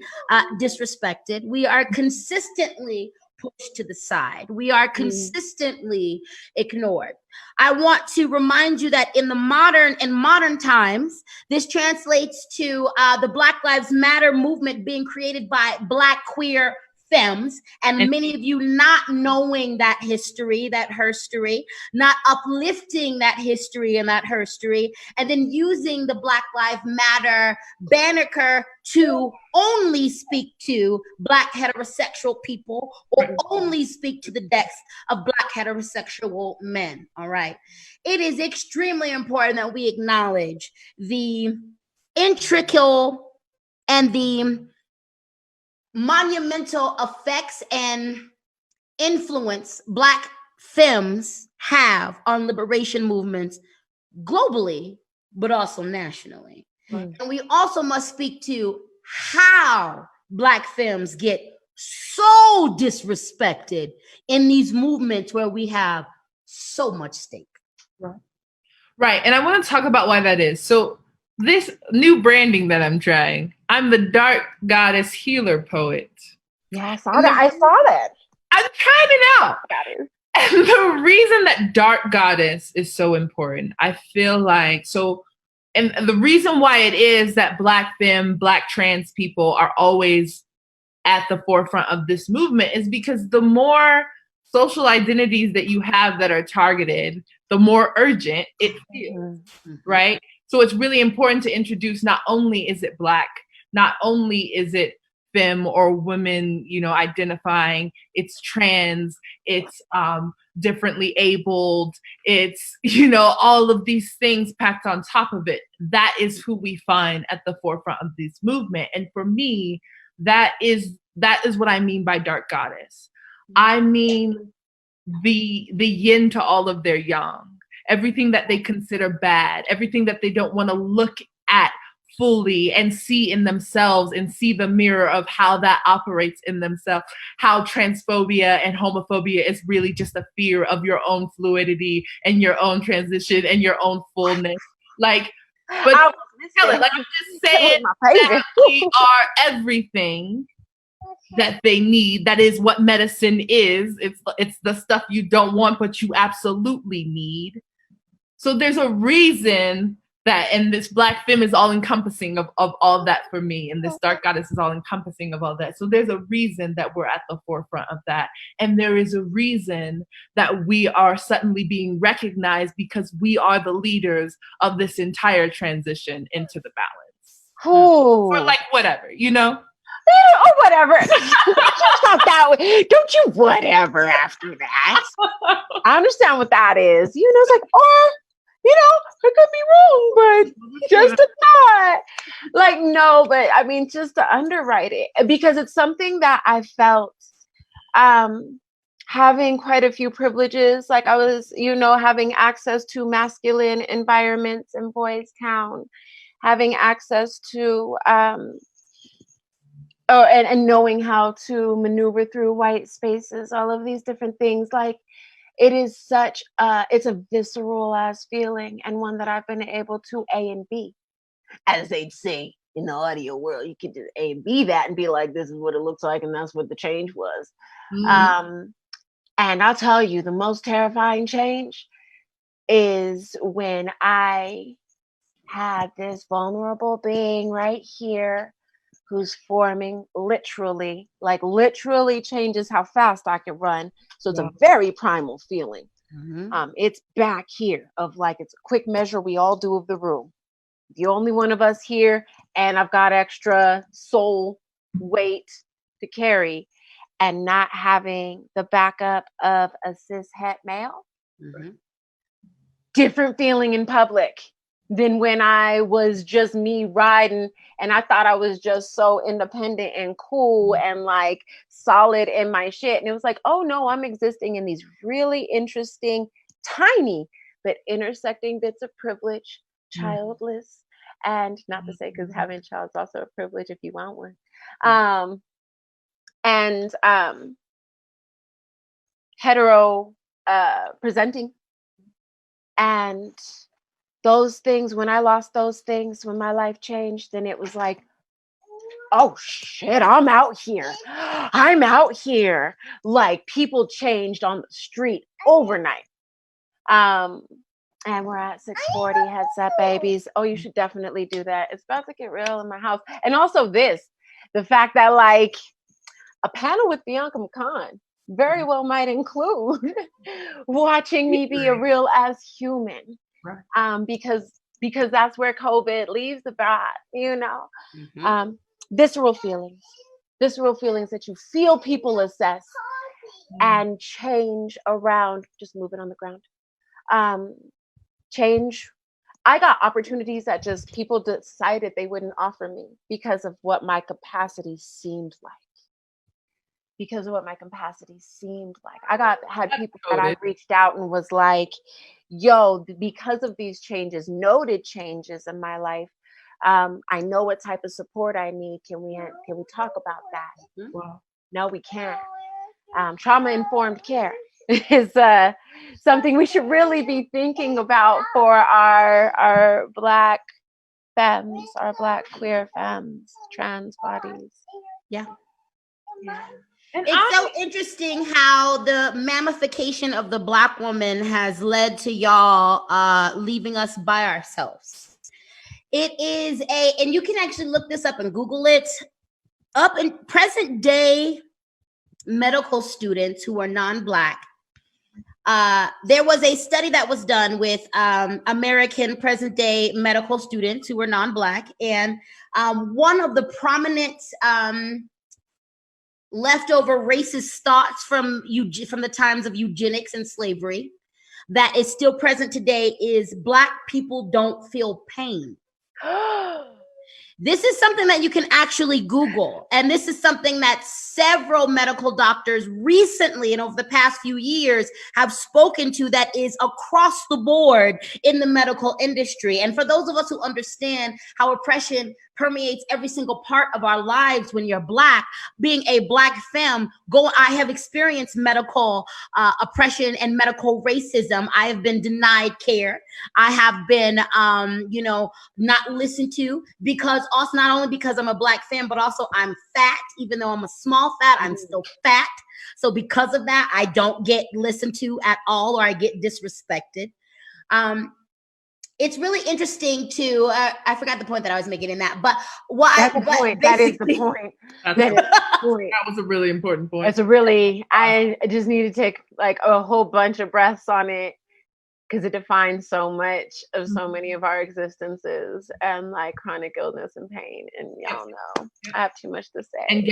disrespected. We are consistently pushed to the side. We are consistently ignored. I want to remind you that in modern times, this translates to the Black Lives Matter movement being created by Black queer femmes, and many of you not knowing that history, that herstory, not uplifting that history and that herstory, and then using the Black Lives Matter banner to only speak to Black heterosexual people or only speak to the decks of Black heterosexual men. All right. It is extremely important that we acknowledge the intricate and the monumental effects and influence Black femmes have on liberation movements globally, but also nationally. And we also must speak to how Black femmes get so disrespected in these movements where we have so much stake. Right. And I want to talk about why that is. So this new branding that I'm trying, I'm the dark goddess healer poet. Yeah, I saw that. I'm trying it out. And the reason that dark goddess is so important, I feel like, and the reason why it is that Black femme, Black trans people are always at the forefront of this movement is because the more social identities that you have that are targeted, the more urgent it feels, right? So it's really important to introduce, not only is it Black, not only is it femme or women, identifying, it's trans, it's differently abled, it's, all of these things packed on top of it. That is who we find at the forefront of this movement. And for me, that is what I mean by dark goddess. I mean the yin to all of their yang. Everything that they consider bad, everything that they don't want to look at fully and see in themselves and see the mirror of how that operates in themselves, how transphobia and homophobia is really just a fear of your own fluidity and your own transition and your own fullness. I'm just saying that we are everything that they need. That is what medicine is. It's the stuff you don't want, but you absolutely need. So there's a reason that, and this Black femme is all encompassing of all that for me, and this dark goddess is all encompassing of all that. So there's a reason that we're at the forefront of that. And there is a reason that we are suddenly being recognized because we are the leaders of this entire transition into the balance. Oh. Or whatever, Or whatever. It's not that way. Don't you whatever after that. I understand what that is. It's like, I could be wrong, but just a thought. No, but I mean, just to underwrite it, because it's something that I felt having quite a few privileges. I was, having access to masculine environments in Boys Town, having access to and knowing how to maneuver through white spaces, all of these different things. It is such it's a visceral ass feeling, and one that I've been able to A and B, as they'd say in the audio world. You can just A and B that and be like, this is what it looks like, and that's what the change was. And I'll tell you, the most terrifying change is when I had this vulnerable being right here who's forming literally, like literally changes how fast I can run. So it's a very primal feeling. It's back here of like, it's a quick measure we all do of the room. The only one of us here, and I've got extra soul weight to carry, and not having the backup of a cis het male. Different feeling in public than when I was just me riding and I thought I was just so independent and cool and like solid in my shit. And it was like, oh no, I'm existing in these really interesting, tiny, but intersecting bits of privilege, childless, and not to say because having a child is also a privilege if you want one. Hetero presenting. And those things, when I lost those things, when my life changed, then it was like, oh shit, I'm out here. I'm out here. Like people changed on the street overnight. And we're at 6:40, heads up, babies. Oh, you should definitely do that. It's about to get real in my house. And also the fact that like a panel with Bianca Mikahn very well might include watching me be a real ass human. Because that's where COVID leaves the bride, you know. Visceral feelings that you feel people assess and change around, just moving on the ground. Change. I got opportunities that just people decided they wouldn't offer me because of what my capacity seemed like. I had people that I reached out and was like, yo, because of these changes, noted changes in my life, I know what type of support I need. Can we talk about that? No, we can't. Trauma-informed care is something we should really be thinking about for our Black femmes, our Black queer femmes, trans bodies. Yeah. It's so interesting how the mammification of the Black woman has led to y'all leaving us by ourselves. It is and you can actually look this up and Google it, up in present day medical students who are non-Black. There was a study that was done with American present day medical students who were non-Black, and one of the prominent leftover racist thoughts from the times of eugenics and slavery that is still present today is Black people don't feel pain. This is something that you can actually Google. And this is something that several medical doctors recently and over the past few years have spoken to, that is across the board in the medical industry. And for those of us who understand how oppression permeates every single part of our lives when you're Black, being a Black femme, I have experienced medical oppression and medical racism. I have been denied care. I have been, not listened to because also not only because I'm a Black femme, but also I'm fat. Even though I'm a small fat, I'm still fat. So because of that, I don't get listened to at all, or I get disrespected. It's really interesting to, I forgot the point that I was making in that, but That is the point. That was a really important point. I just need to take like a whole bunch of breaths on it, because it defines so much of so many of our existences, and like chronic illness and pain. And y'all know I have too much to say. And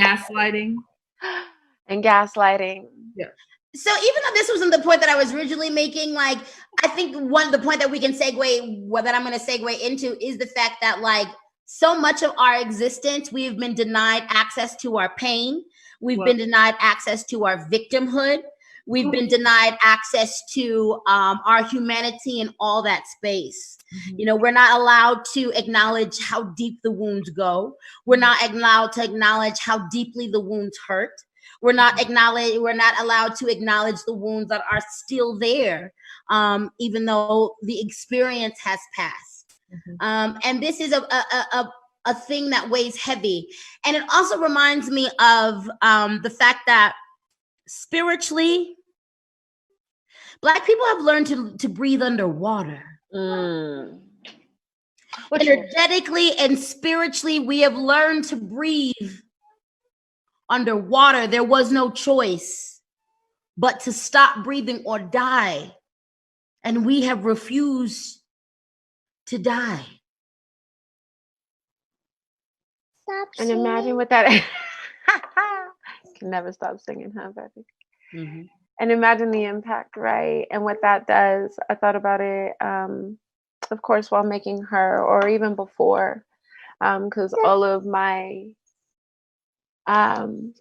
gaslighting. Yeah. So even though this wasn't the point that I was originally making, like, I think the point that we can that I'm going to segue into is the fact that like so much of our existence, we've been denied access to our pain. We've been denied access to our victimhood. We've been denied access to our humanity and all that space. You know, we're not allowed to acknowledge how deep the wounds go. We're not allowed to acknowledge how deeply the wounds hurt. We're not allowed to acknowledge the wounds that are still there, even though the experience has passed. And this is a thing that weighs heavy. And it also reminds me of the fact that spiritually, Black people have learned to breathe underwater. Energetically and spiritually, we have learned to breathe underwater. There was no choice but to stop breathing or die. And we have refused to die. Stop And imagine what that can never stop singing, huh, baby? Mm-hmm. And imagine the impact, right? And what that does. I thought about it, of course, while making her, or even before, because all of my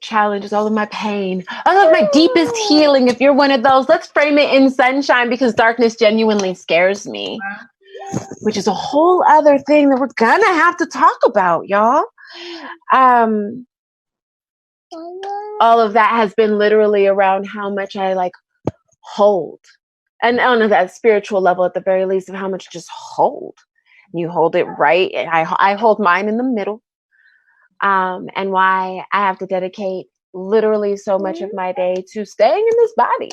challenges, all of my pain, all of my deepest healing, if you're one of those, let's frame it in sunshine, because darkness genuinely scares me, which is a whole other thing that we're gonna have to talk about, y'all. All of that has been literally around how much I like hold, and on that spiritual level, at the very least, of how much just hold. You hold it right. I hold mine in the middle. And why I have to dedicate literally so much of my day to staying in this body,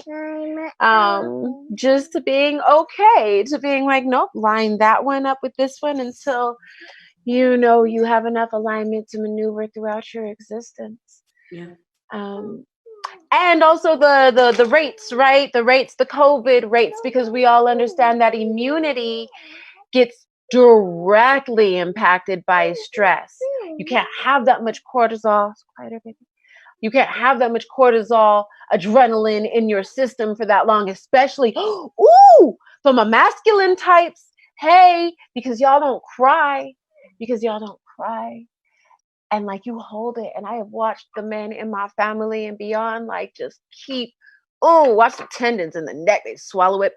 just to being okay, to being like, nope, line that one up with this one until you know you have enough alignment to maneuver throughout your existence. Yeah. And also the rates, right? The rates, the COVID rates, because we all understand that immunity gets directly impacted by stress. You can't have that much cortisol. Quieter, baby. You can't have that much cortisol, adrenaline in your system for that long, especially from a masculine types. Hey, because y'all don't cry. And like, you hold it. And I have watched the men in my family and beyond, like, just keep, watch the tendons in the neck. They swallow it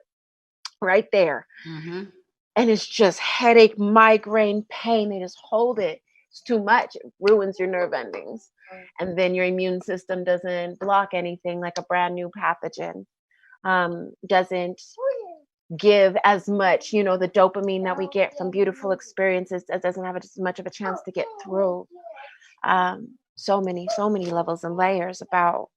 right there. Mm-hmm. And it's just headache, migraine, pain. They just hold it. It's too much. It ruins your nerve endings. And then your immune system doesn't block anything like a brand new pathogen. Doesn't give as much, the dopamine that we get from beautiful experiences, that doesn't have as much of a chance to get through. So many levels and layers about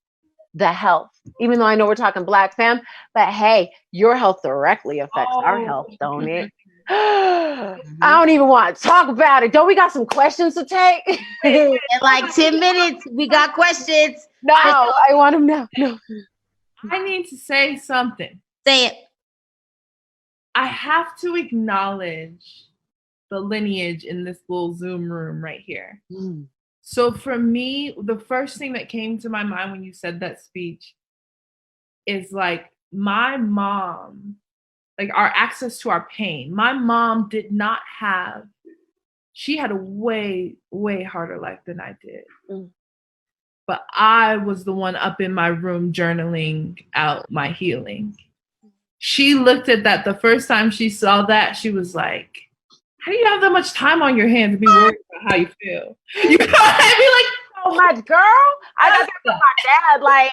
the health, even though I know we're talking Black fam, but hey, your health directly affects our health, don't it? I don't even want to talk about it. Don't we got some questions to take? In like 10 minutes, we got questions. No, I want them now. No. I need to say something. Say it. I have to acknowledge the lineage in this little Zoom room right here. Mm. So for me, the first thing that came to my mind when you said that speech is like my mom, like our access to our pain. My mom did not have, she had a way, way harder life than I did. Mm. But I was the one up in my room journaling out my healing. She looked at that the first time she saw that, she was like, how do you have that much time on your hands to be worried about how you feel? You know what I mean? Like, so much, girl. I got that from my dad. Like,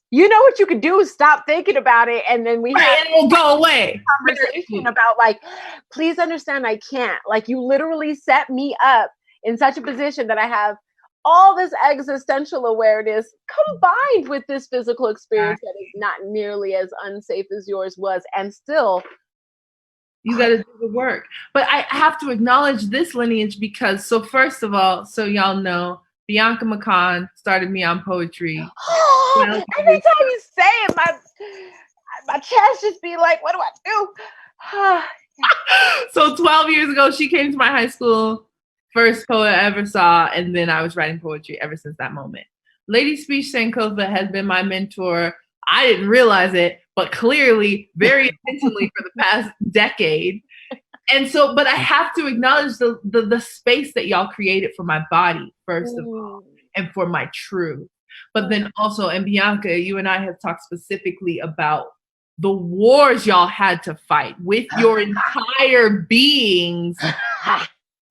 you know what you could do is stop thinking about it, and then we had it will go away. Conversation about like, please understand I can't. Like, you literally set me up in such a position that I have all this existential awareness combined with this physical experience that is not nearly as unsafe as yours was, and still you got to do the work. But I have to acknowledge this lineage because, so first of all, so y'all know, Bianca Mikahn started me on poetry. Every time you say it, my chest just be like, what do I do? So 12 years ago, she came to my high school, first poet I ever saw, and then I was writing poetry ever since that moment. LadySpeech Sankofa has been my mentor. I didn't realize it, but clearly very intentionally for the past decade. And so, but I have to acknowledge the space that y'all created for my body, first of all, and for my truth. But then also, and Bianca, you and I have talked specifically about the wars y'all had to fight with your entire beings.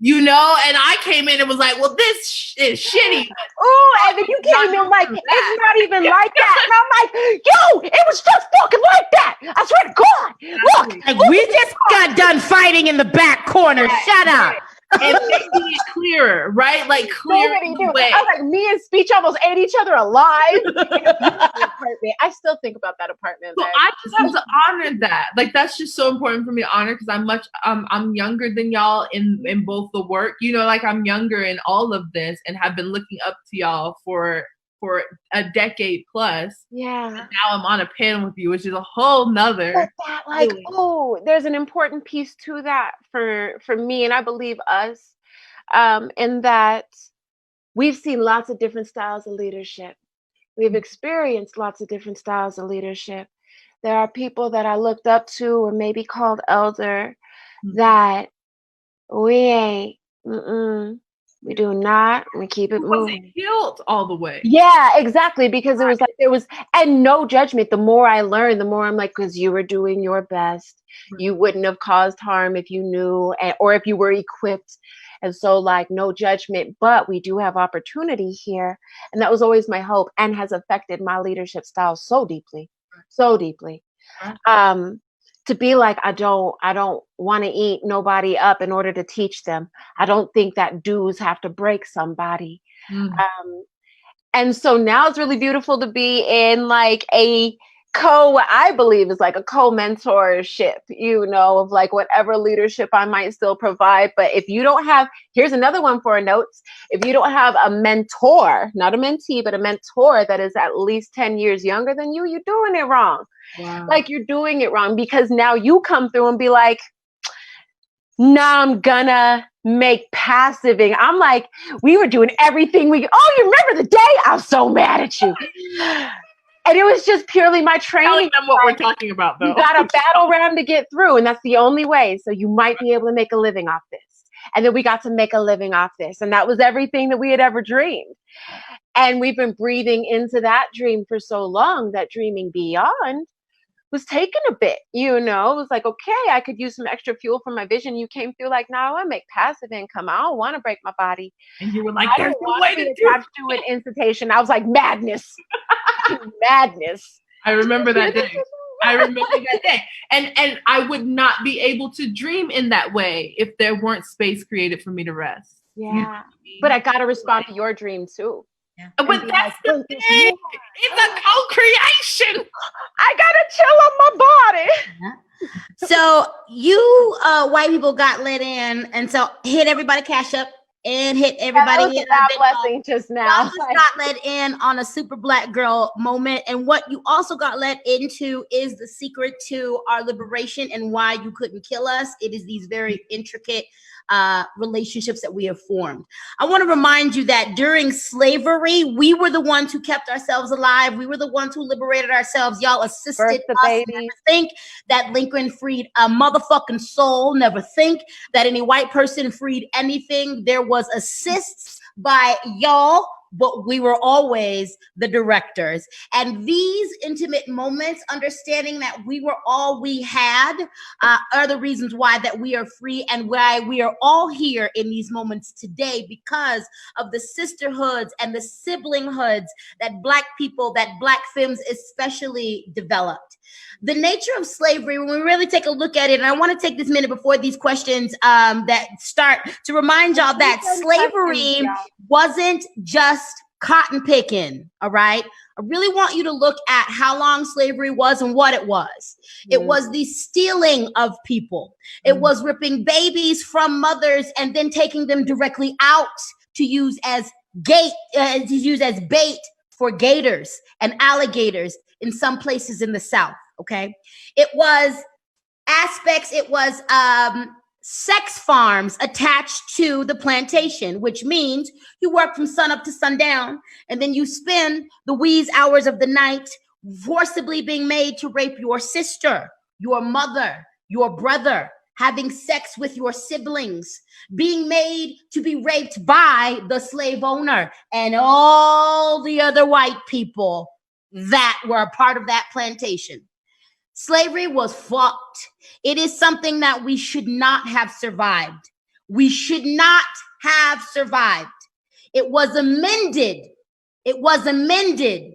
And I came in and was like, well, this is shitty. Oh, and then you came in like, it's not even like that. And I'm like, yo, it was just fucking like that. I swear to God. Look. Like, we just got done fighting in the back corner. Shut up. and making it clearer, right? Like clearing Nobody the knew. way. I was like, me and Speech almost ate each other alive. In a beautiful apartment. I still think about that apartment. So I just have to honor that. Like that's just so important for me to honor because I'm younger than y'all in both the work. You know, like I'm younger in all of this and have been looking up to y'all for a decade plus. Yeah. And now I'm on a panel with you, which is a whole nother. But that, like, feeling. oh, there's an important piece to that for me, and I believe us, in that we've seen lots of different styles of leadership. We've experienced lots of different styles of leadership. There are people that I looked up to or maybe called elder that we ain't, we do not, we keep it moving. Wasn't healed all the way. Yeah, exactly. Because it was like, there was, and no judgment. The more I learned, the more I'm like, because you were doing your best. You wouldn't have caused harm if you knew, or if you were equipped. And so like, no judgment, but we do have opportunity here. And that was always my hope and has affected my leadership style so deeply, so deeply. To be like, I don't want to eat nobody up in order to teach them. I don't think that dues have to break somebody. And so now it's really beautiful to be in like what I believe is like a co-mentorship, you know, of like whatever leadership I might still provide. But if you don't have, here's another one for a notes. If you don't have a mentor, not a mentee, but a mentor that is at least 10 years younger than you, you're doing it wrong. Wow. Like you're doing it wrong because now you come through and be like, nah, I'm gonna make passiving. I'm like, we were doing everything you remember the day? I'm so mad at you. And it was just purely my training. Telling them what we're talking about, though. You got a battle ram to get through, and that's the only way. So you might be able to make a living off this. And then we got to make a living off this. And that was everything that we had ever dreamed. And we've been breathing into that dream for so long that dreaming beyond was taking a bit, you know. It was like, okay, I could use some extra fuel for my vision. You came through like, nah, I want to make passive income. I don't want to break my body. And you were like, I there's don't no want way to to be do attached to an institution. I was like, madness. Madness. I remember that day. I remember that day. And I would not be able to dream in that way if there weren't space created for me to rest. Yeah. You know what I mean? But I got to respond to your dream too. But that's the thing. It's a co-creation. I gotta chill on my body. So you white people got let in, and so hit everybody cash up and hit everybody. That was a blessing just now. Y'all just got let in on a super black girl moment, and what you also got let into is the secret to our liberation and why you couldn't kill us. It is these very intricate relationships that we have formed. I want to remind you that during slavery, we were the ones who kept ourselves alive. We were the ones who liberated ourselves. Y'all assisted us. Never think that Lincoln freed a motherfucking soul. Never think that any white person freed anything. There was assists by y'all, but we were always the directors. And these intimate moments, understanding that we were all we had, are the reasons why that we are free and why we are all here in these moments today, because of the sisterhoods and the siblinghoods that Black people, that Black femmes especially developed. The nature of slavery, when we really take a look at it, and I want to take this minute before these questions that start to remind y'all that slavery wasn't just cotton picking, all right? I really want you to look at how long slavery was and what it was. It was the stealing of people. It was ripping babies from mothers and then taking them directly out to use as bait for gators and alligators in some places in the South, okay? It was sex farms attached to the plantation, which means you work from sun up to sundown, and then you spend the wee hours of the night forcibly being made to rape your sister, your mother, your brother, having sex with your siblings, being made to be raped by the slave owner and all the other white people that were a part of that plantation. Slavery was fucked. It is something that we should not have survived. We should not have survived. It was amended. It was amended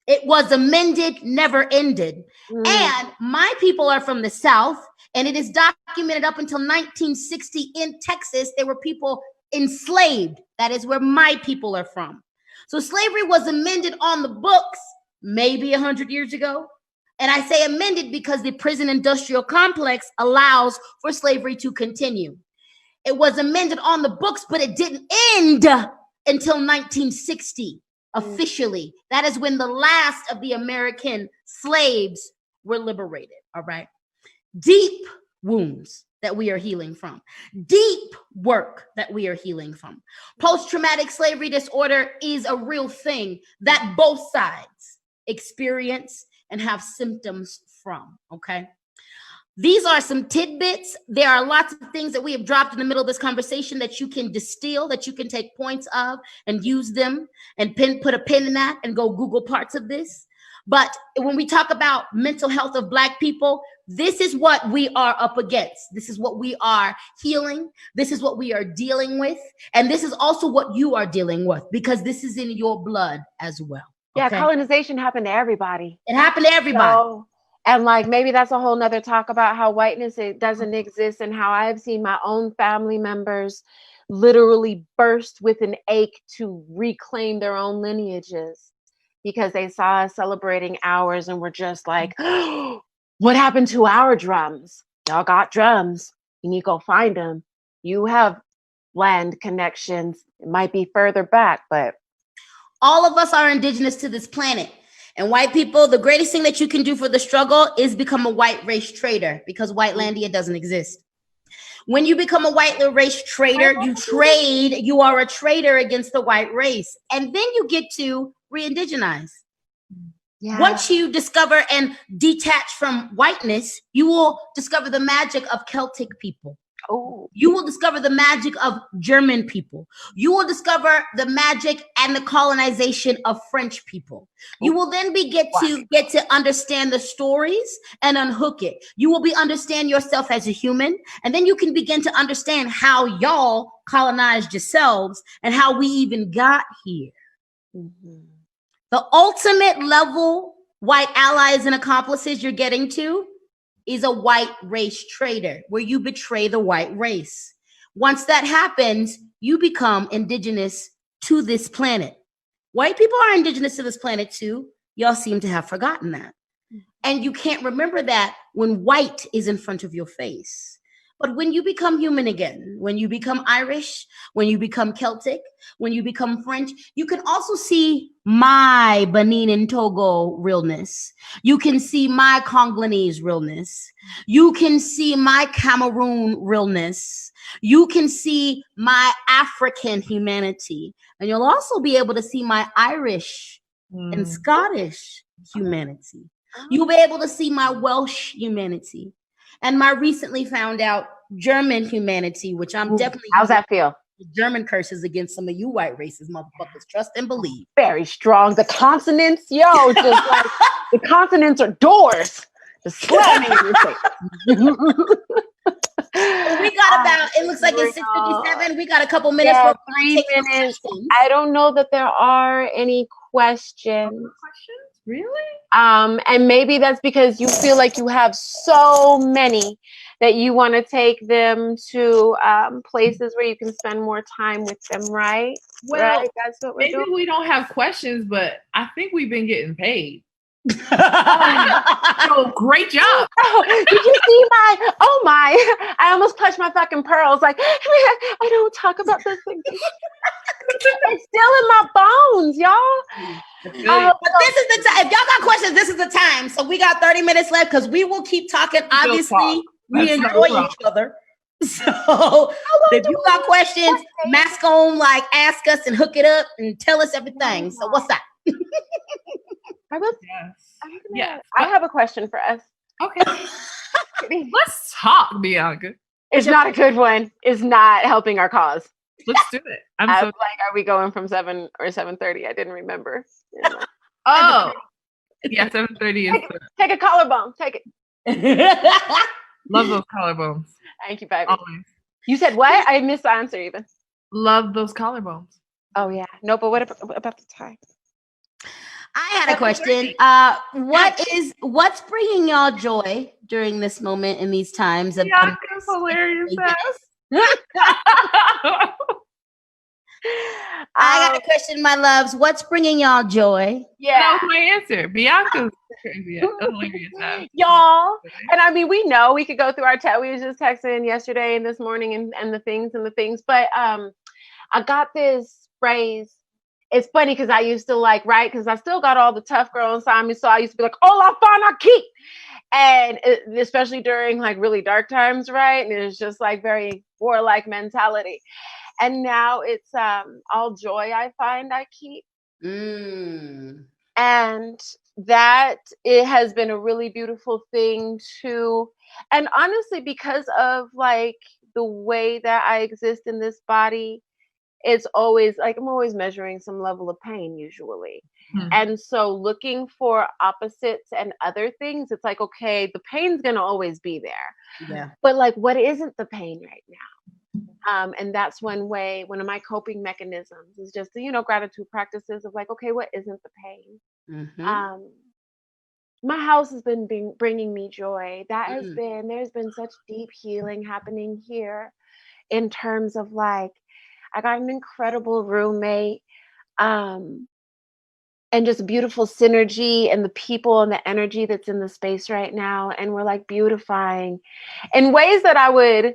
It was amended, never ended. And my people are from the South, and it is documented up until 1960 in Texas, there were people enslaved. That is where my people are from. So slavery was amended on the books maybe 100 years ago. And I say amended because the prison industrial complex allows for slavery to continue. It was amended on the books, but it didn't end until 1960 officially. That is when the last of the American slaves were liberated. All right. Deep wounds that we are healing from. Deep work that we are healing from. Post-traumatic slavery disorder is a real thing that both sides experience and have symptoms from, okay? These are some tidbits. There are lots of things that we have dropped in the middle of this conversation that you can distill, that you can take points of and use them and put a pin in that and go Google parts of this. But when we talk about mental health of Black people, this is what we are up against. This is what we are healing. This is what we are dealing with. And this is also what you are dealing with, because this is in your blood as well. Yeah, okay? colonization happened to everybody. It happened to everybody. So, and like maybe that's a whole nother talk about how whiteness, it doesn't exist, and how I've seen my own family members literally burst with an ache to reclaim their own lineages because they saw us celebrating ours and were just like, oh, what happened to our drums? Y'all got drums. You need to go find them. You have land connections. It might be further back, but all of us are indigenous to this planet. And white people, the greatest thing that you can do for the struggle is become a white race trader, because whitelandia doesn't exist. When you become a white race trader, you are a trader against the white race. And then you get to re-indigenize. Yeah. Once you discover and detach from whiteness, you will discover the magic of Celtic people. Oh. You will discover the magic of German people. You will discover the magic and the colonization of French people. You will then get to understand the stories and unhook it. You will understand yourself as a human, and then you can begin to understand how y'all colonized yourselves and how we even got here. Mm-hmm. The ultimate level white allies and accomplices you're getting to is a white race trader, where you betray the white race. Once that happens, you become indigenous to this planet. White people are indigenous to this planet too. Y'all seem to have forgotten that. And you can't remember that when white is in front of your face. But when you become human again, when you become Irish, when you become Celtic, when you become French, you can also see my Benin and Togo realness. You can see my Congolese realness. You can see my Cameroon realness. You can see my African humanity. And you'll also be able to see my Irish and Scottish humanity. You'll be able to see my Welsh humanity. And my recently found out German humanity, which I'm definitely. How's that feel? German curses against some of you white racist motherfuckers. Trust and believe. Very strong. The consonants, yo, just like the consonants are doors. Just slamming in your face. We got about, it looks like it's 6:57. We got a couple minutes. Yeah, 3 minutes. I don't know that there are any questions. Really? And maybe that's because you feel like you have so many that you want to take them to places where you can spend more time with them, right? Well, right? That's what we're maybe doing. We don't have questions, but I think we've been getting paid. So great job. Oh, did you see my, oh my, I almost clutched my fucking pearls. Like, I don't talk about this thing. It's still in my bones, y'all. But this is the time. If y'all got questions, this is the time. So we got 30 minutes left, because we will keep talking. Obviously, we enjoy each other. So if you got questions, mask on, like ask us and hook it up and tell us everything. So what's that? Yes. I have a question for us. Okay. Let's talk, Bianca. It's not a good one. It's not helping our cause. Let's do it. I'm so like, are we going from 7 or 7:30? I didn't remember. Oh, yeah, 7:30 is. Take a collarbone. Take it. Love those collarbones. Thank you, baby. Always. You said what? I missed the answer even. Love those collarbones. Oh yeah. No, but what about the tie? I had a question. What's bringing y'all joy during this moment in these times of Bianca's hilarious ass. I got a question, my loves. What's bringing y'all joy? Yeah. That was my answer. Bianca's crazy. Hilarious ass. Y'all. And I mean, we know we could go through our chat. We was just texting yesterday and this morning and the things. But I got this phrase. It's funny because I used to right? Because I still got all the tough girl inside me. So I used to be like, "Hola, fan aquí." And especially during really dark times, right? And it's just very warlike mentality. And now it's all joy I find I keep. And that it has been a really beautiful thing to, and honestly, because of the way that I exist in this body, it's always I'm always measuring some level of pain usually. And so looking for opposites and other things, it's okay, the pain's gonna always be there. Yeah. But what isn't the pain right now? And that's one of my coping mechanisms is just gratitude practices of okay, what isn't the pain? My house has been bringing me joy. There's been such deep healing happening here in terms of I got an incredible roommate, and just beautiful synergy and the people and the energy that's in the space right now. And we're beautifying in ways that I would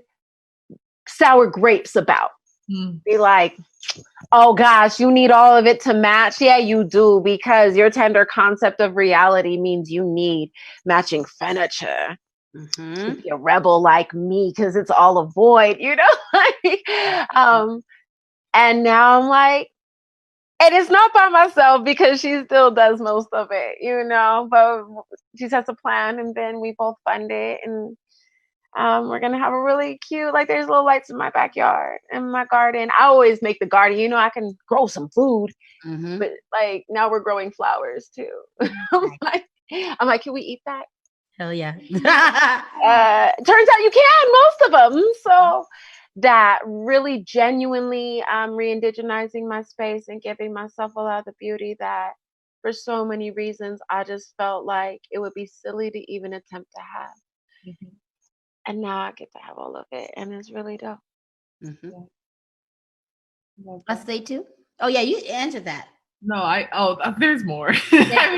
sour grapes about. Be oh gosh, you need all of it to match. Yeah, you do, because your tender concept of reality means you need matching furniture. To be a rebel like me, because it's all a void, and now I'm and it's not by myself because she still does most of it, but she sets a plan and then we both fund it, and we're gonna have a really cute, there's little lights in my backyard and my garden. I always make the garden, I can grow some food, but now we're growing flowers too. I'm like, can we eat that? Hell yeah. Turns out you can, most of them. So that really genuinely re-indigenizing my space and giving myself a lot of the beauty that for so many reasons I just felt like it would be silly to even attempt to have. And now I get to have all of it, and it's really dope. ASSÉTOU? Oh yeah, you answered that. No, there's more. I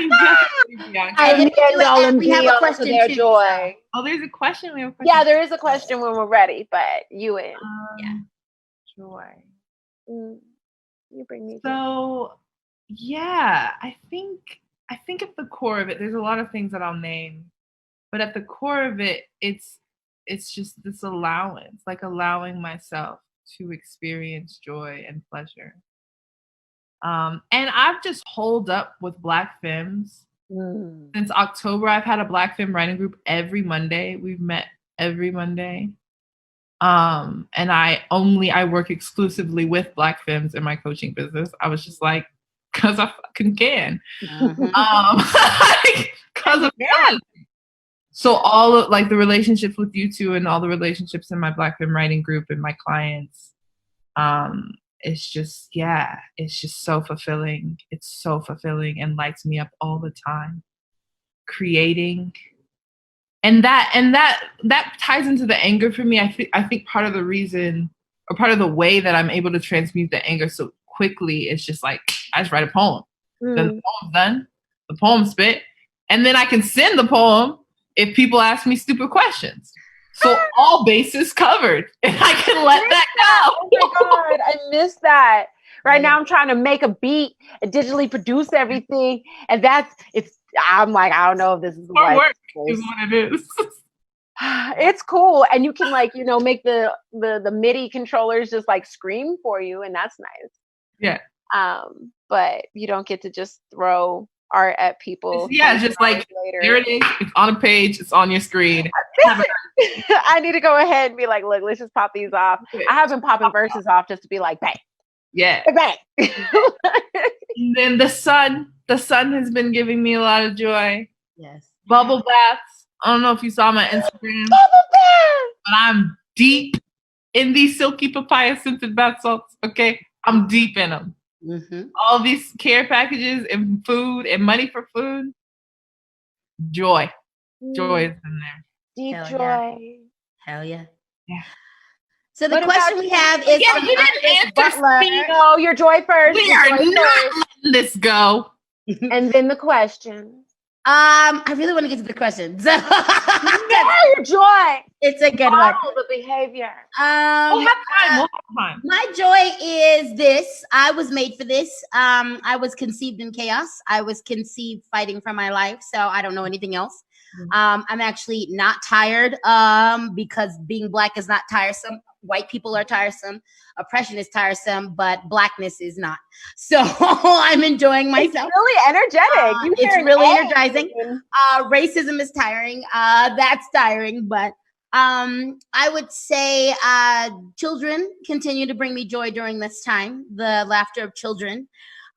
mean, we have a question too. Joy. Oh, there's a question. We have a question. Yeah, there is a question when we're ready, but you in. Joy. You bring me joy. So, yeah, I think at the core of it, there's a lot of things that I'll name, but at the core of it, it's just this allowance, allowing myself to experience joy and pleasure. And I've just holed up with Black Femmes since October. I've had a Black Femme writing group every Monday. We've met every Monday. And I work exclusively with Black Femmes in my coaching business. I was just cause I fucking can. Cause of fun. So all of the relationships with you two and all the relationships in my Black Femme writing group and my clients, it's just so fulfilling. It's so fulfilling and lights me up all the time. Creating. And that ties into the anger for me. I think part of the reason or part of the way that I'm able to transmute the anger so quickly is just I just write a poem. Then the poem's done, the poem's spit, and then I can send the poem if people ask me stupid questions. So all bases covered, and I can let that go. Oh my God, I miss that. Right now I'm trying to make a beat and digitally produce everything. And I'm I don't know if this is the right work is what it is. It's cool. And you can make the MIDI controllers just scream for you, and that's nice. Yeah. But you don't get to just throw art at people. Just later. There it is. It's on a page. It's on your screen. I need to go ahead and be look, let's just pop these off. I have been popping verses off just to be bang. Yeah. Bang. And then the sun has been giving me a lot of joy. Yes. Bubble baths. I don't know if you saw my Instagram. But I'm deep in these silky papaya scented bath salts. Okay. I'm deep in them. all these care packages and food and money for food. Joy is in there. Deep Hell joy. yeah. Hell yeah. Yeah. So the What question about we you? have is Yeah, from you didn't Iris answer Butler. Steve. No, your joy first. We your are joy not first, letting this go. and then the question. I really want to get to the questions. Yeah, your joy. It's a good one. Oh, the behavior. We'll have time. My joy is this. I was made for this. I was conceived in chaos. I was conceived fighting for my life. So I don't know anything else. I'm actually not tired because being Black is not tiresome. White people are tiresome. Oppression is tiresome, but Blackness is not. So I'm enjoying myself. It's really energetic. It's really energizing. Racism is tiring. That's tiring, but I would say children continue to bring me joy during this time. The laughter of children.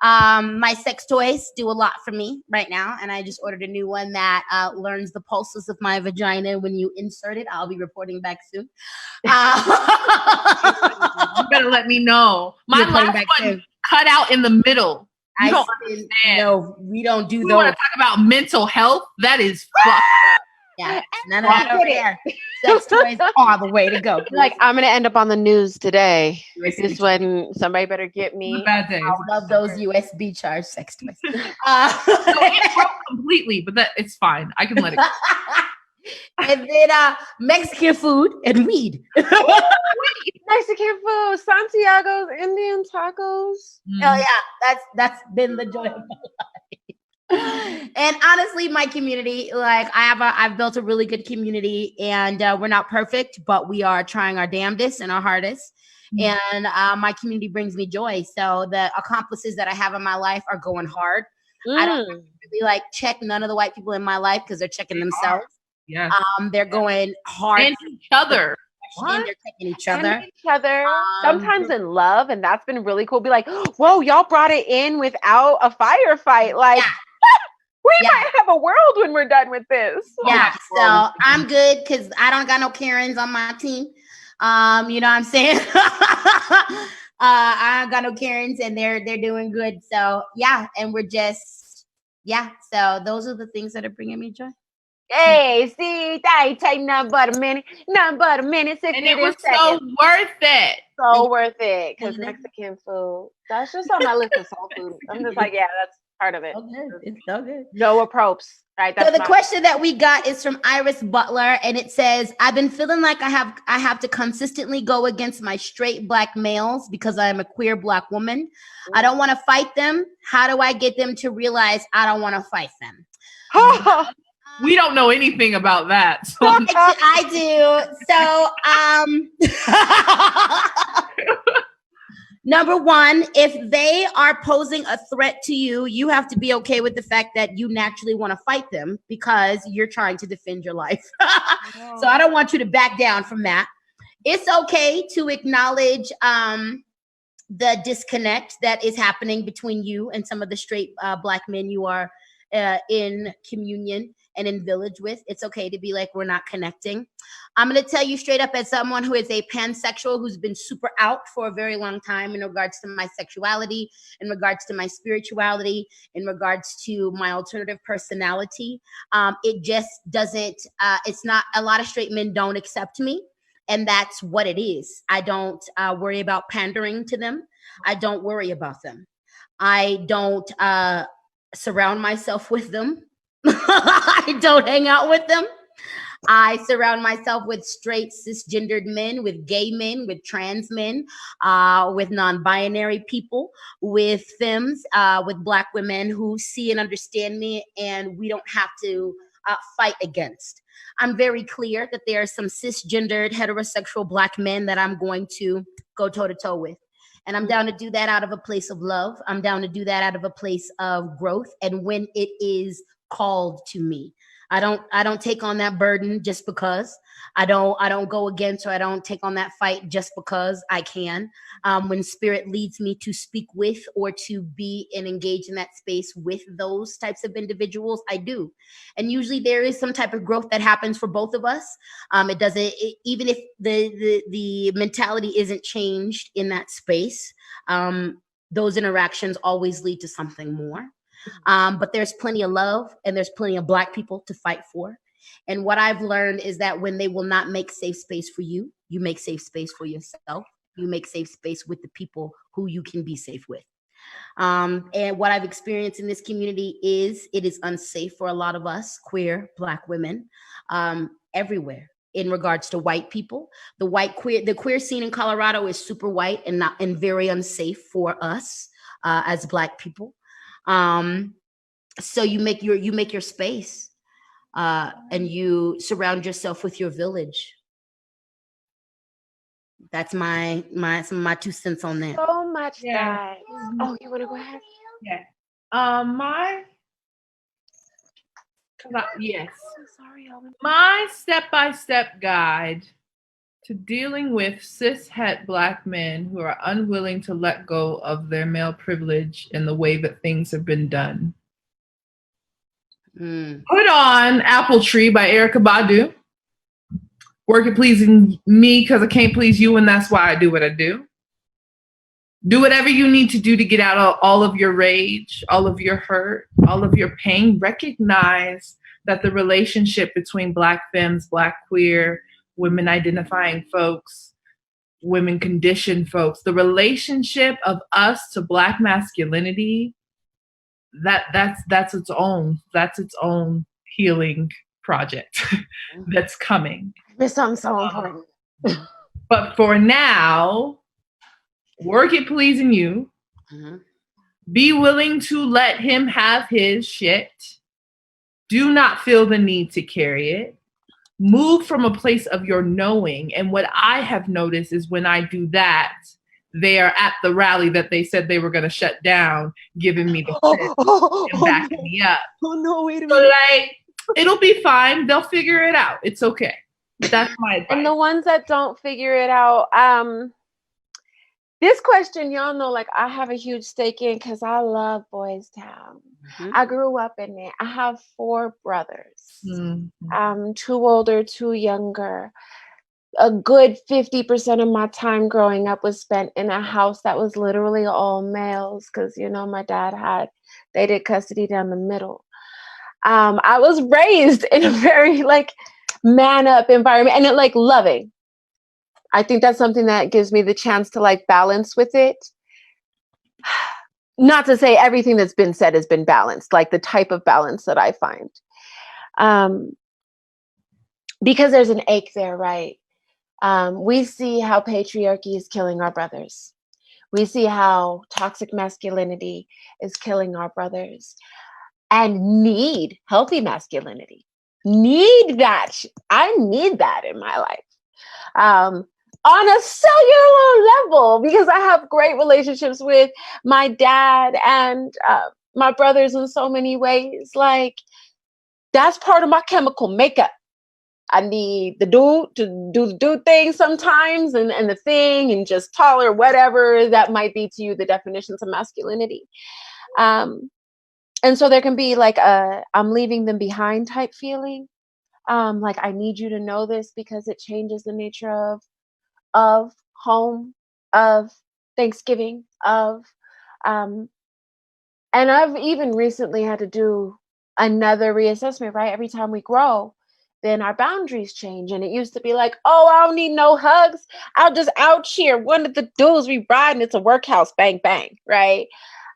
My sex toys do a lot for me right now, and I just ordered a new one that learns the pulses of my vagina when you insert it. I'll be reporting back soon. You better let me know. My last one cut out in the middle. You don't understand. No, we don't do we those. Want to talk about mental health? That is fucked up. Yeah, none of that over there. Sex toys are the way to go. Like, I'm gonna end up on the news today. This one, somebody better get me. Bad days. I love those USB charged sex toys. So it broke completely, but it's fine. I can let it go. And then Mexican food and weed. Mexican food, Santiago's Indian tacos. Hell yeah, that's been the joy of my life. And honestly, my community, like I've built a really good community, and we're not perfect, but we are trying our damnedest and our hardest. And my community brings me joy. So the accomplices that I have in my life are going hard. I don't really like check none of the white people in my life because they're checking themselves. Yeah. They're going hard. And each other. And they're checking each other. And each other. Sometimes in love, and that's been really cool. Be like, whoa, y'all brought it in without a firefight. Like, we might have a world when we're done with this. Yeah, so I'm good because I don't got no Karens on my team. You know what I'm saying? I don't got no Karens, and they're doing good. So yeah, and we're just so those are the things that are bringing me joy. Hey, see, that ain't take nothing but a minute. Nothing but a minute. And it was so worth it. So worth it. Because Mexican food, that's just on my list of soul food. I'm just like, yeah, that's part of it. So good. It's so good. No approach. Right. So the question that we got is from Iris Butler, and it says, I've been feeling like I have to consistently go against my straight Black males because I am a queer Black woman. I don't want to fight them. How do I get them to realize I don't want to fight them? We don't know anything about that. So. I do. So, number one, if they are posing a threat to you, you have to be okay with the fact that you naturally want to fight them because you're trying to defend your life. So I don't want you to back down from that. It's okay to acknowledge the disconnect that is happening between you and some of the straight Black men you are in communion and in village with. It's okay to be like, we're not connecting. I'm going to tell you straight up, as someone who is a pansexual who's been super out for a very long time in regards to my sexuality, in regards to my spirituality, in regards to my alternative personality. It just doesn't, it's not, a lot of straight men don't accept me. And that's what it is. I don't worry about pandering to them. I don't worry about them. I don't surround myself with them. I don't hang out with them. I surround myself with straight cisgendered men, with gay men, with trans men, with non-binary people, with femmes, with Black women who see and understand me, and we don't have to fight against. I'm very clear that there are some cisgendered heterosexual Black men that I'm going to go toe-to-toe with. And I'm down to do that out of a place of love. I'm down to do that out of a place of growth. And when it is called to me, I don't take on that burden just because. I don't go against, or I don't take on that fight just because I can. When spirit leads me to speak with or to be and engage in that space with those types of individuals, I do. And usually there is some type of growth that happens for both of us. Even if the mentality isn't changed in that space, those interactions always lead to something more. But there's plenty of love and there's plenty of Black people to fight for. And what I've learned is that when they will not make safe space for you, you make safe space for yourself. You make safe space with the people who you can be safe with. And what I've experienced in this community is it is unsafe for a lot of us queer Black women everywhere. In regards to white people, the queer scene in Colorado is super white and very unsafe for us as Black people. So you make your space and you surround yourself with your village. That's my 2 cents on that. So much, Yeah. guys. Oh, you want to go ahead? Yeah. Yes. I'm sorry, Ellen. My step-by-step guide to dealing with cis-het Black men who are unwilling to let go of their male privilege in the way that things have been done. Put on Apple Tree by Erykah Badu. Work at pleasing me because I can't please you, and that's why I do what I do. Do whatever you need to do to get out all of your rage, all of your hurt, all of your pain. Recognize that the relationship between Black femmes, Black queer, women identifying folks, women conditioned folks, the relationship of us to Black masculinity, that's its own healing project that's coming. This song's so important. But for now, work at pleasing you. Be willing to let him have his shit. Do not feel the need to carry it. Move from a place of your knowing. And what I have noticed is when I do that, they are at the rally that they said they were going to shut down, giving me the shit and backing me up. Oh no, wait a So minute. like, it'll be fine. They'll figure it out. It's okay. That's my advice. And the ones that don't figure it out, this question, y'all know, like I have a huge stake in because I love Boys Town. I grew up in it. I have 4 brothers, 2 older, 2 younger. A good 50% of my time growing up was spent in a house that was literally all males because, you know, my dad they did custody down the middle. I was raised in a very like man up environment and it like loving. I think that's something that gives me the chance to like balance with it. Not to say everything that's been said has been balanced, like the type of balance that I find. Because there's an ache there, right? We see how patriarchy is killing our brothers. We see how toxic masculinity is killing our brothers and need healthy masculinity. Need that. I need that in my life. On a cellular level, because I have great relationships with my dad and my brothers in so many ways. Like, that's part of my chemical makeup. I need the dude to do the dude thing sometimes and the thing and just taller, whatever that might be to you, the definitions of masculinity. And so there can be like a I'm leaving them behind type feeling. Like I need you to know this because it changes the nature of home, of Thanksgiving, of and I've even recently had to do another reassessment, right? Every time we grow, then our boundaries change. And it used to be like, oh, I don't need no hugs. I'll just out here. One of the dudes we ride and it's a workhouse, bang, bang, right?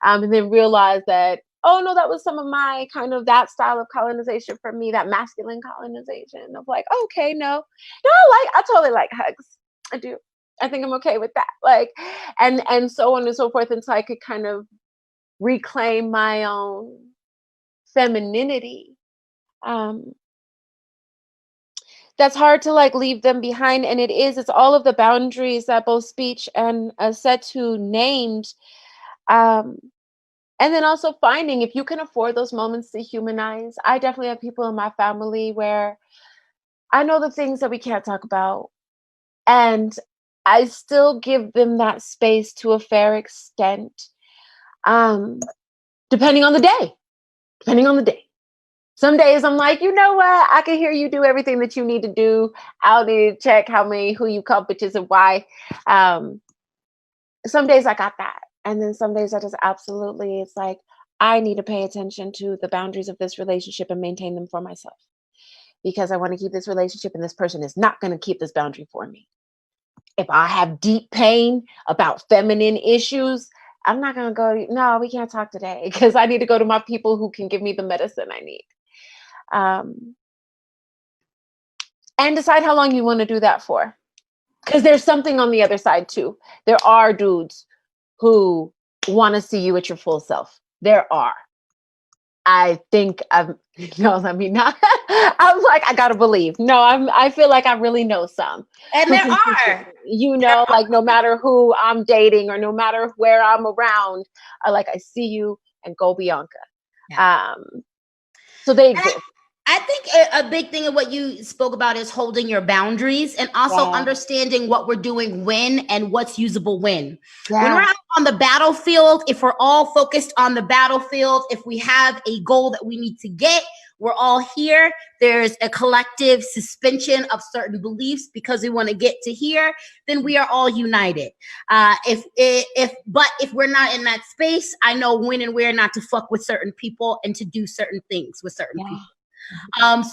And then realize that, oh no, that was some of my kind of that style of colonization for me, that masculine colonization of like, okay, no, I totally like hugs. I do. I think I'm okay with that. Like, and so on and so forth. And so I could kind of reclaim my own femininity. That's hard to like leave them behind. And it's all of the boundaries that both Speech and Assetou named. And then also finding if you can afford those moments to humanize. I definitely have people in my family where I know the things that we can't talk about. And I still give them that space to a fair extent, depending on the day. Some days I'm like, you know what? I can hear you do everything that you need to do. I'll need to check who you call bitches and why. Some days I got that. And then some days I just absolutely, it's like, I need to pay attention to the boundaries of this relationship and maintain them for myself. Because I want to keep this relationship and this person is not going to keep this boundary for me. If I have deep pain about feminine issues, I'm not going to go, no, we can't talk today because I need to go to my people who can give me the medicine I need. And decide how long you want to do that for. Because there's something on the other side too. There are dudes who want to see you at your full self. There are. I think I'm, let me not. I'm like, I gotta believe. No, I feel like I really know some. And there are. Like no matter who I'm dating or no matter where I'm around, I see you and go Bianca. Yeah. So they exist. I think a big thing of what you spoke about is holding your boundaries and also understanding what we're doing when and what's usable when. Yeah. When we're out on the battlefield, if we're all focused on the battlefield, if we have a goal that we need to get, we're all here. There's a collective suspension of certain beliefs because we want to get to here, then we are all united. But if we're not in that space, I know when and where not to fuck with certain people and to do certain things with certain people.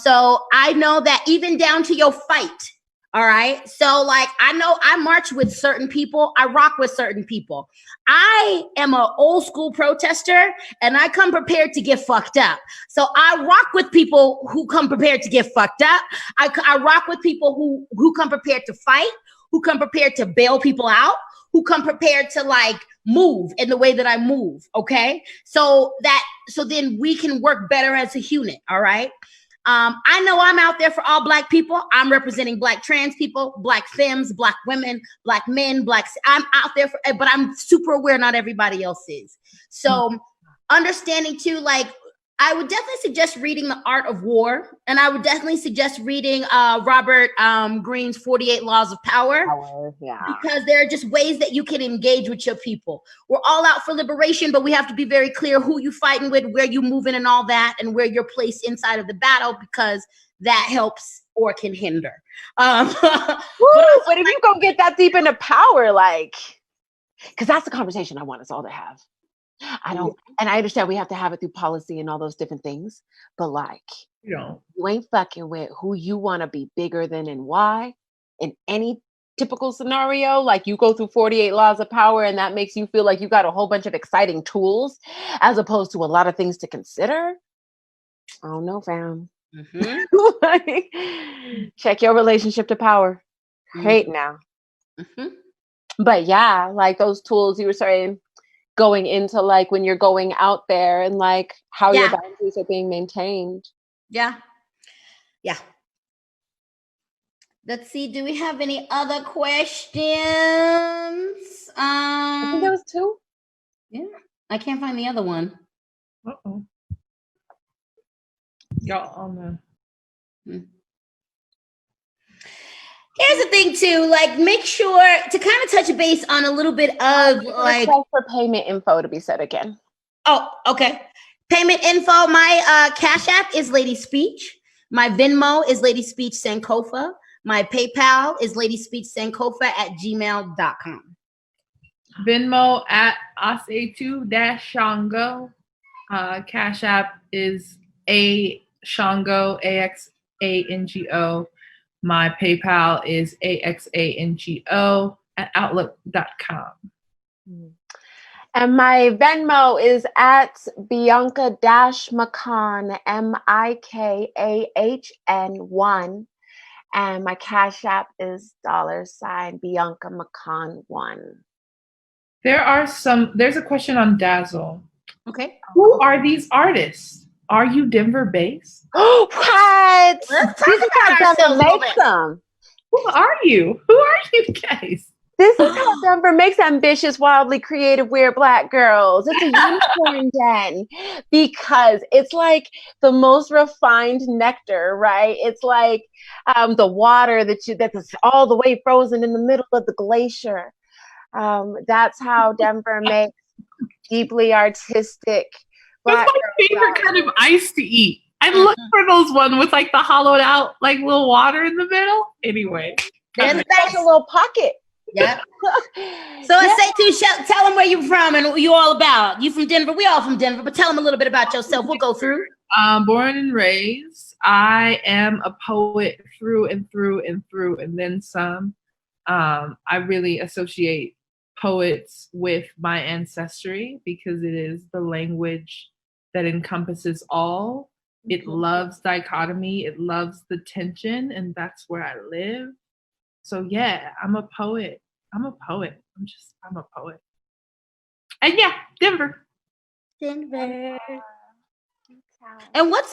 So I know that even down to your fight. All right. So like, I know I march with certain people. I rock with certain people. I am an old school protester and I come prepared to get fucked up. So I rock with people who come prepared to get fucked up. I rock with people who come prepared to fight, who come prepared to bail people out, who come prepared to like move in the way that I move. Okay. So then we can work better as a unit. All right. I know I'm out there for all Black people. I'm representing Black trans people, Black femmes, Black women, Black men, I'm out there but I'm super aware not everybody else is. So understanding too, like, I would definitely suggest reading The Art of War. And I would definitely suggest reading Robert Greene's 48 Laws of Power. Because there are just ways that you can engage with your people. We're all out for liberation, but we have to be very clear who you fighting with, where you moving and all that, and where you're placed inside of the battle, because that helps or can hinder. But if you go get that deep into power, like, because that's the conversation I want us all to have. And I understand we have to have it through policy and all those different things, but like, you ain't fucking with who you want to be bigger than and why in any typical scenario. Like, you go through 48 laws of power and that makes you feel like you got a whole bunch of exciting tools as opposed to a lot of things to consider. I don't know, fam. Like, check your relationship to power right now. But yeah, like those tools you were saying, going into like when you're going out there and like how your boundaries are being maintained. Yeah. Let's see. Do we have any other questions? I think there was 2. Yeah. I can't find the other one. Uh-oh. Y'all on the... Here's the thing too, like, make sure to kind of touch base on a little bit of like for payment info to be said again. Oh, okay. Payment info. My Cash App is LadySpeech. My Venmo is LadySpeech Sankofa. My PayPal is LadySpeechSankofa@gmail.com. Venmo at Assetou-Xango. Cash App is Xango, AXANGO. My PayPal is AXANGO@outlook.com. And my Venmo is at Bianca-Mikahn, MIKAHN1. And my Cash App is $Bianca Mikahn 1. There's a question on Dazzle. Okay. Who are these artists? Are you Denver based? What? Let's talk about ourselves a little bit. Who are you? Who are you guys? This is how Denver makes ambitious, wildly creative, weird Black girls. It's a unicorn den because it's like the most refined nectar, right? It's like the water that's all the way frozen in the middle of the glacier. That's how Denver makes deeply artistic. What's my favorite kind of ice to eat? I look for those ones with like the hollowed out like little water in the middle. Anyway, there's a little pocket. Yeah. So Yeah. Assetou, tell them where you're from and what you all about. You from Denver? We all from Denver, but tell them a little bit about yourself. We'll go through. Born and raised. I am a poet through and through and through and then some. I really associate poets with my ancestry because it is the language that encompasses all. It loves dichotomy. It loves the tension, and that's where I live. So yeah, I'm a poet. I'm a poet. I'm a poet. And yeah, Denver. Denver. And let's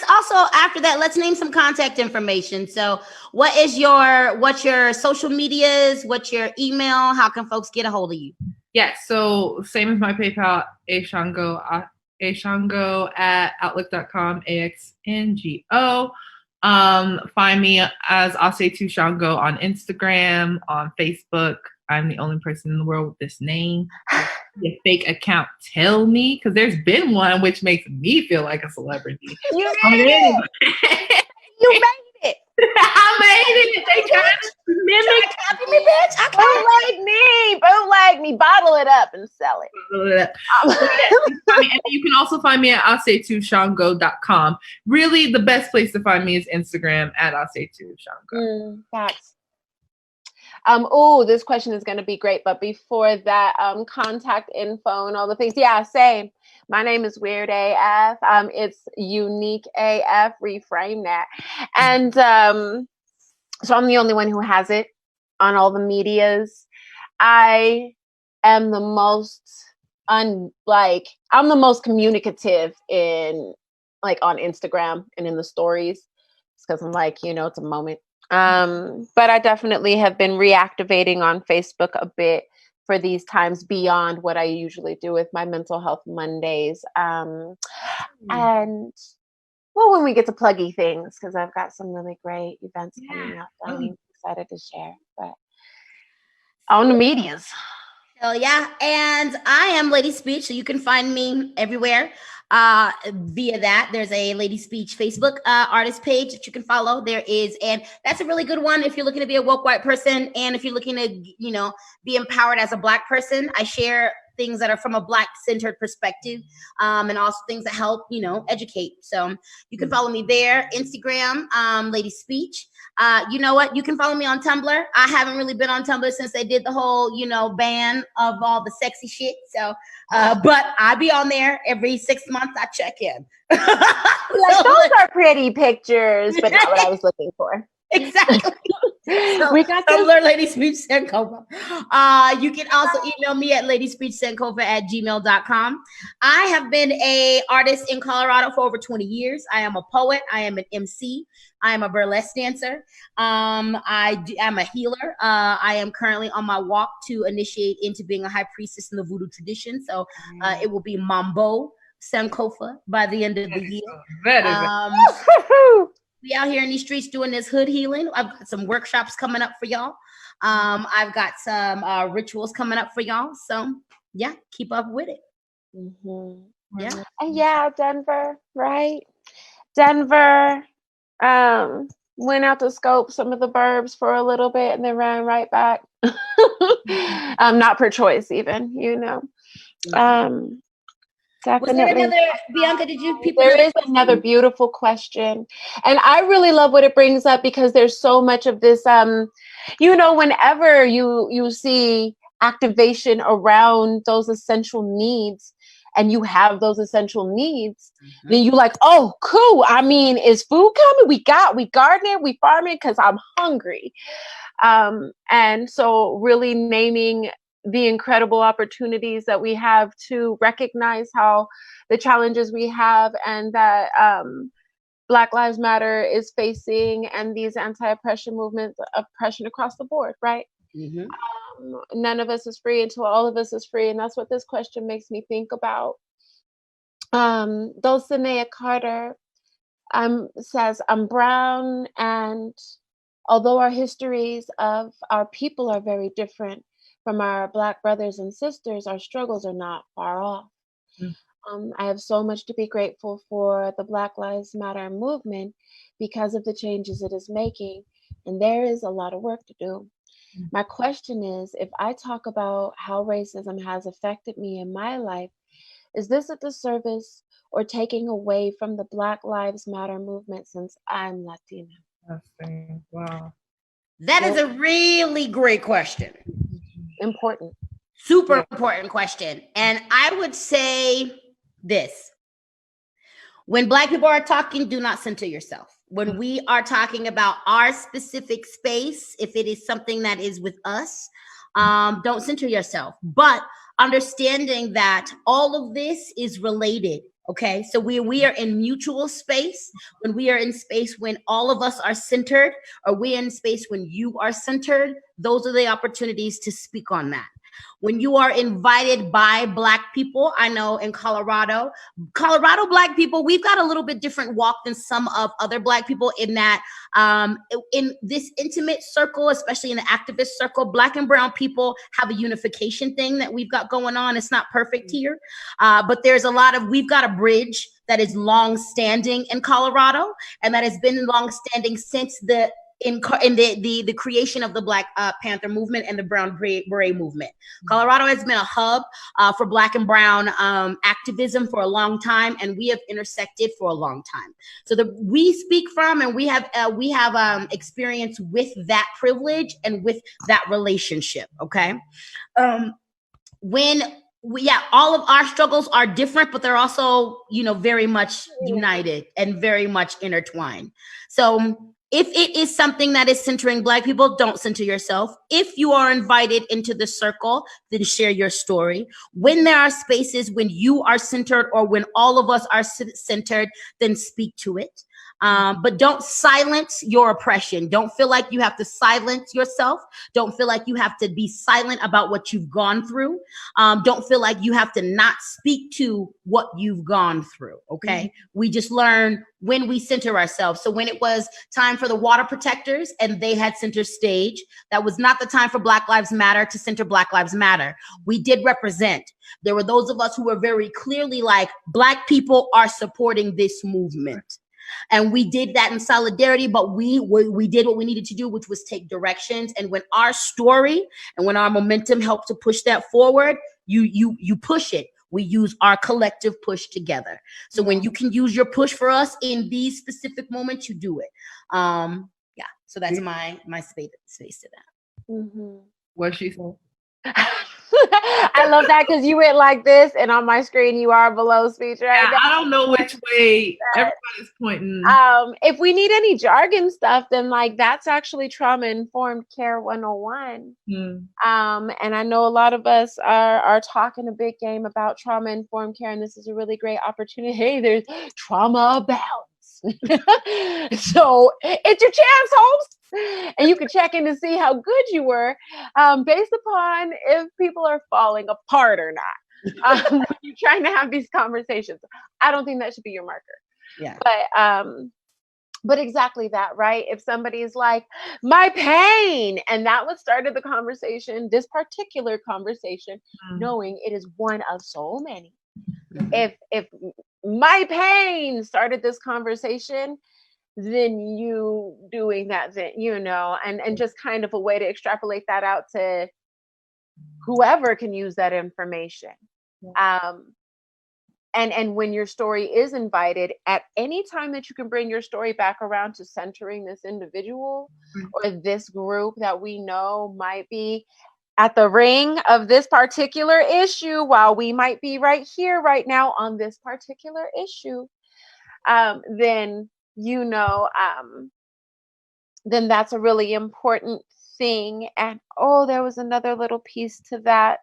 also after that, let's name some contact information. So what's your social medias? What's your email? How can folks get a hold of you? Yeah, so same as my PayPal, Xango at outlook.com, AXNGO. Find me as Assetou Xango on Instagram, on Facebook. I'm the only person in the world with this name. The fake account tell me, because there's been one which makes me feel like a celebrity. You made it. You made it. I made it. They tried to mimic. Copy me, bitch. Bootleg me. Bottle it up and sell it. And you can also find me at AssetouXango.com. Really, the best place to find me is Instagram at Assetou Xango. Facts. This question is going to be great, but before that, contact info and all the things. Yeah, same. My name is Weird AF. It's unique AF. Reframe that. And so I'm the only one who has it on all the medias. I am the most I'm the most communicative on Instagram and in the stories. It's because I'm it's a moment. But I definitely have been reactivating on Facebook a bit for these times beyond what I usually do with my Mental Health Mondays. And when we get to pluggy things, because I've got some really great events coming up that I'm excited to share. But on the medias. Hell yeah. And I am LadySpeech, so you can find me everywhere via that. There's a LadySpeech Facebook artist page that you can follow. And that's a really good one if you're looking to be a woke white person, and if you're looking to, be empowered as a Black person. I share things that are from a Black centered perspective, and also things that help, educate. So you can follow me there. Instagram, LadySpeech. You know what? You can follow me on Tumblr. I haven't really been on Tumblr since they did the whole, ban of all the sexy shit. So, but I be on there every 6 months. I check in. Those are pretty pictures, but not what I was looking for. Exactly. So, we got Tumblr, LadySpeech Sankofa. You can also email me at ladyspeechsankofa@gmail.com. I have been a artist in Colorado for over 20 years. I am a poet. I am an MC. I am a burlesque dancer. I'm a healer. I am currently on my walk to initiate into being a high priestess in the voodoo tradition. So it will be Mambo Sankofa by the end of the year. We out here in these streets doing this hood healing. I've got some workshops coming up for y'all. I've got some rituals coming up for y'all. So yeah, keep up with it. Yeah. And yeah, Denver, right? Denver went out to scope some of the burbs for a little bit and then ran right back. Not per choice even, Definitely. Was there another, Bianca, there is another beautiful question. And I really love what it brings up, because there's so much of this, whenever you see activation around those essential needs, and you have those essential needs, then you oh, cool. I mean, is food coming? We gardening, we farming, because I'm hungry. And so really naming the incredible opportunities that we have to recognize how the challenges we have and that Black Lives Matter is facing, and these anti-oppression movements, oppression across the board, right? None of us is free until all of us is free. And that's what this question makes me think about. Dulcinea Carter says, I'm brown, and although our histories of our people are very different from our Black brothers and sisters, our struggles are not far off. I have so much to be grateful for the Black Lives Matter movement because of the changes it is making. And there is a lot of work to do. My question is, if I talk about how racism has affected me in my life, is this a disservice or taking away from the Black Lives Matter movement since I'm Latina? Wow. That is a really great question. Important. Super important question. And I would say this. When Black people are talking, do not center yourself. When we are talking about our specific space, if it is something that is with us, don't center yourself. But understanding that all of this is related. Okay, so we are in mutual space. When we are in space when all of us are centered, or we're in space when you are centered, those are the opportunities to speak on that. When you are invited by Black people, I know in Colorado Black people, we've got a little bit different walk than some of other Black people in that in this intimate circle, especially in the activist circle, Black and brown people have a unification thing that we've got going on. It's not perfect here, but there's we've got a bridge that is long standing in Colorado, and that has been long standing since the creation of the Black Panther movement and the Brown Beret movement. Colorado has been a hub for Black and brown activism for a long time, and we have intersected for a long time. So we speak from, and we have experience with that privilege and with that relationship. Okay, all of our struggles are different, but they're also, very much united and very much intertwined. So if it is something that is centering Black people, don't center yourself. If you are invited into the circle, then share your story. When there are spaces when you are centered, or when all of us are centered, then speak to it. But don't silence your oppression. Don't feel like you have to silence yourself. Don't feel like you have to be silent about what you've gone through. Don't feel like you have to not speak to what you've gone through, okay? We just learn when we center ourselves. So when it was time for the water protectors and they had center stage, that was not the time for Black Lives Matter to center Black Lives Matter. We did represent. There were those of us who were very clearly like, Black people are supporting this movement. And we did that in solidarity, but we did what we needed to do, which was take directions. And when our story and when our momentum helped to push that forward, you push it. We use our collective push together. So when you can use your push for us in these specific moments, you do it. So that's my space to that. What she said. I love that, because you went like this, and on my screen you are below speech right now. I don't know which way everybody's pointing. If we need any jargon stuff, then that's actually Trauma Informed Care 101. And I know a lot of us are talking a big game about trauma informed care, and this is a really great opportunity. Hey, there's trauma balance. So it's your chance, host. And you can check in to see how good you were, based upon if people are falling apart or not. When you're trying to have these conversations, I don't think that should be your marker. Yeah. But exactly that, right? If somebody's like, my pain, and that what started the conversation, this particular conversation, knowing it is one of so many. If my pain started this conversation, then you doing that, then, and just kind of a way to extrapolate that out to whoever can use that information. And when your story is invited, at any time that you can bring your story back around to centering this individual or this group that we know might be at the ring of this particular issue, while we might be right here, right now on this particular issue, then then that's a really important thing. And there was another little piece to that.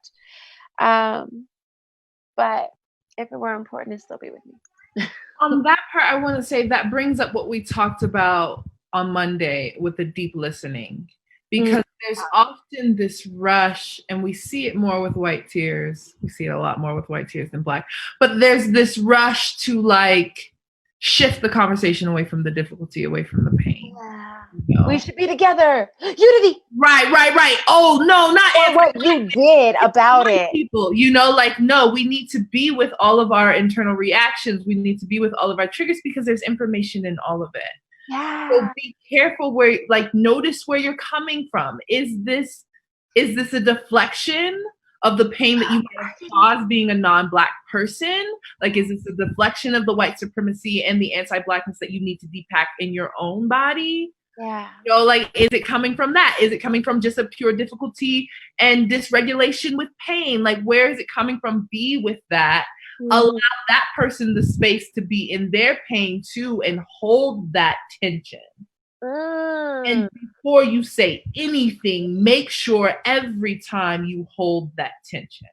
But if it were important, it'd still be with me. On that part, I want to say that brings up what we talked about on Monday with the deep listening, because there's often this rush, and we see it more with white tears. We see it a lot more with white tears than Black, but there's this rush to shift the conversation away from the difficulty, away from the pain. Yeah. We should be together. Unity. Right. Oh, no, not what you did about it. People, no, we need to be with all of our internal reactions. We need to be with all of our triggers, because there's information in all of it. Yeah. So be careful where, like, notice where you're coming from. Is this a deflection of the pain that you might have caused being a non-Black person? Like, is this a deflection of the white supremacy and the anti-Blackness that you need to depack in your own body? Yeah. You know, like, is it coming from that? Is it coming from just a pure difficulty and dysregulation with pain? Like, where is it coming from? Be with that. Allow that person the space to be in their pain too and hold that tension. And before you say anything, make sure every time you hold that tension.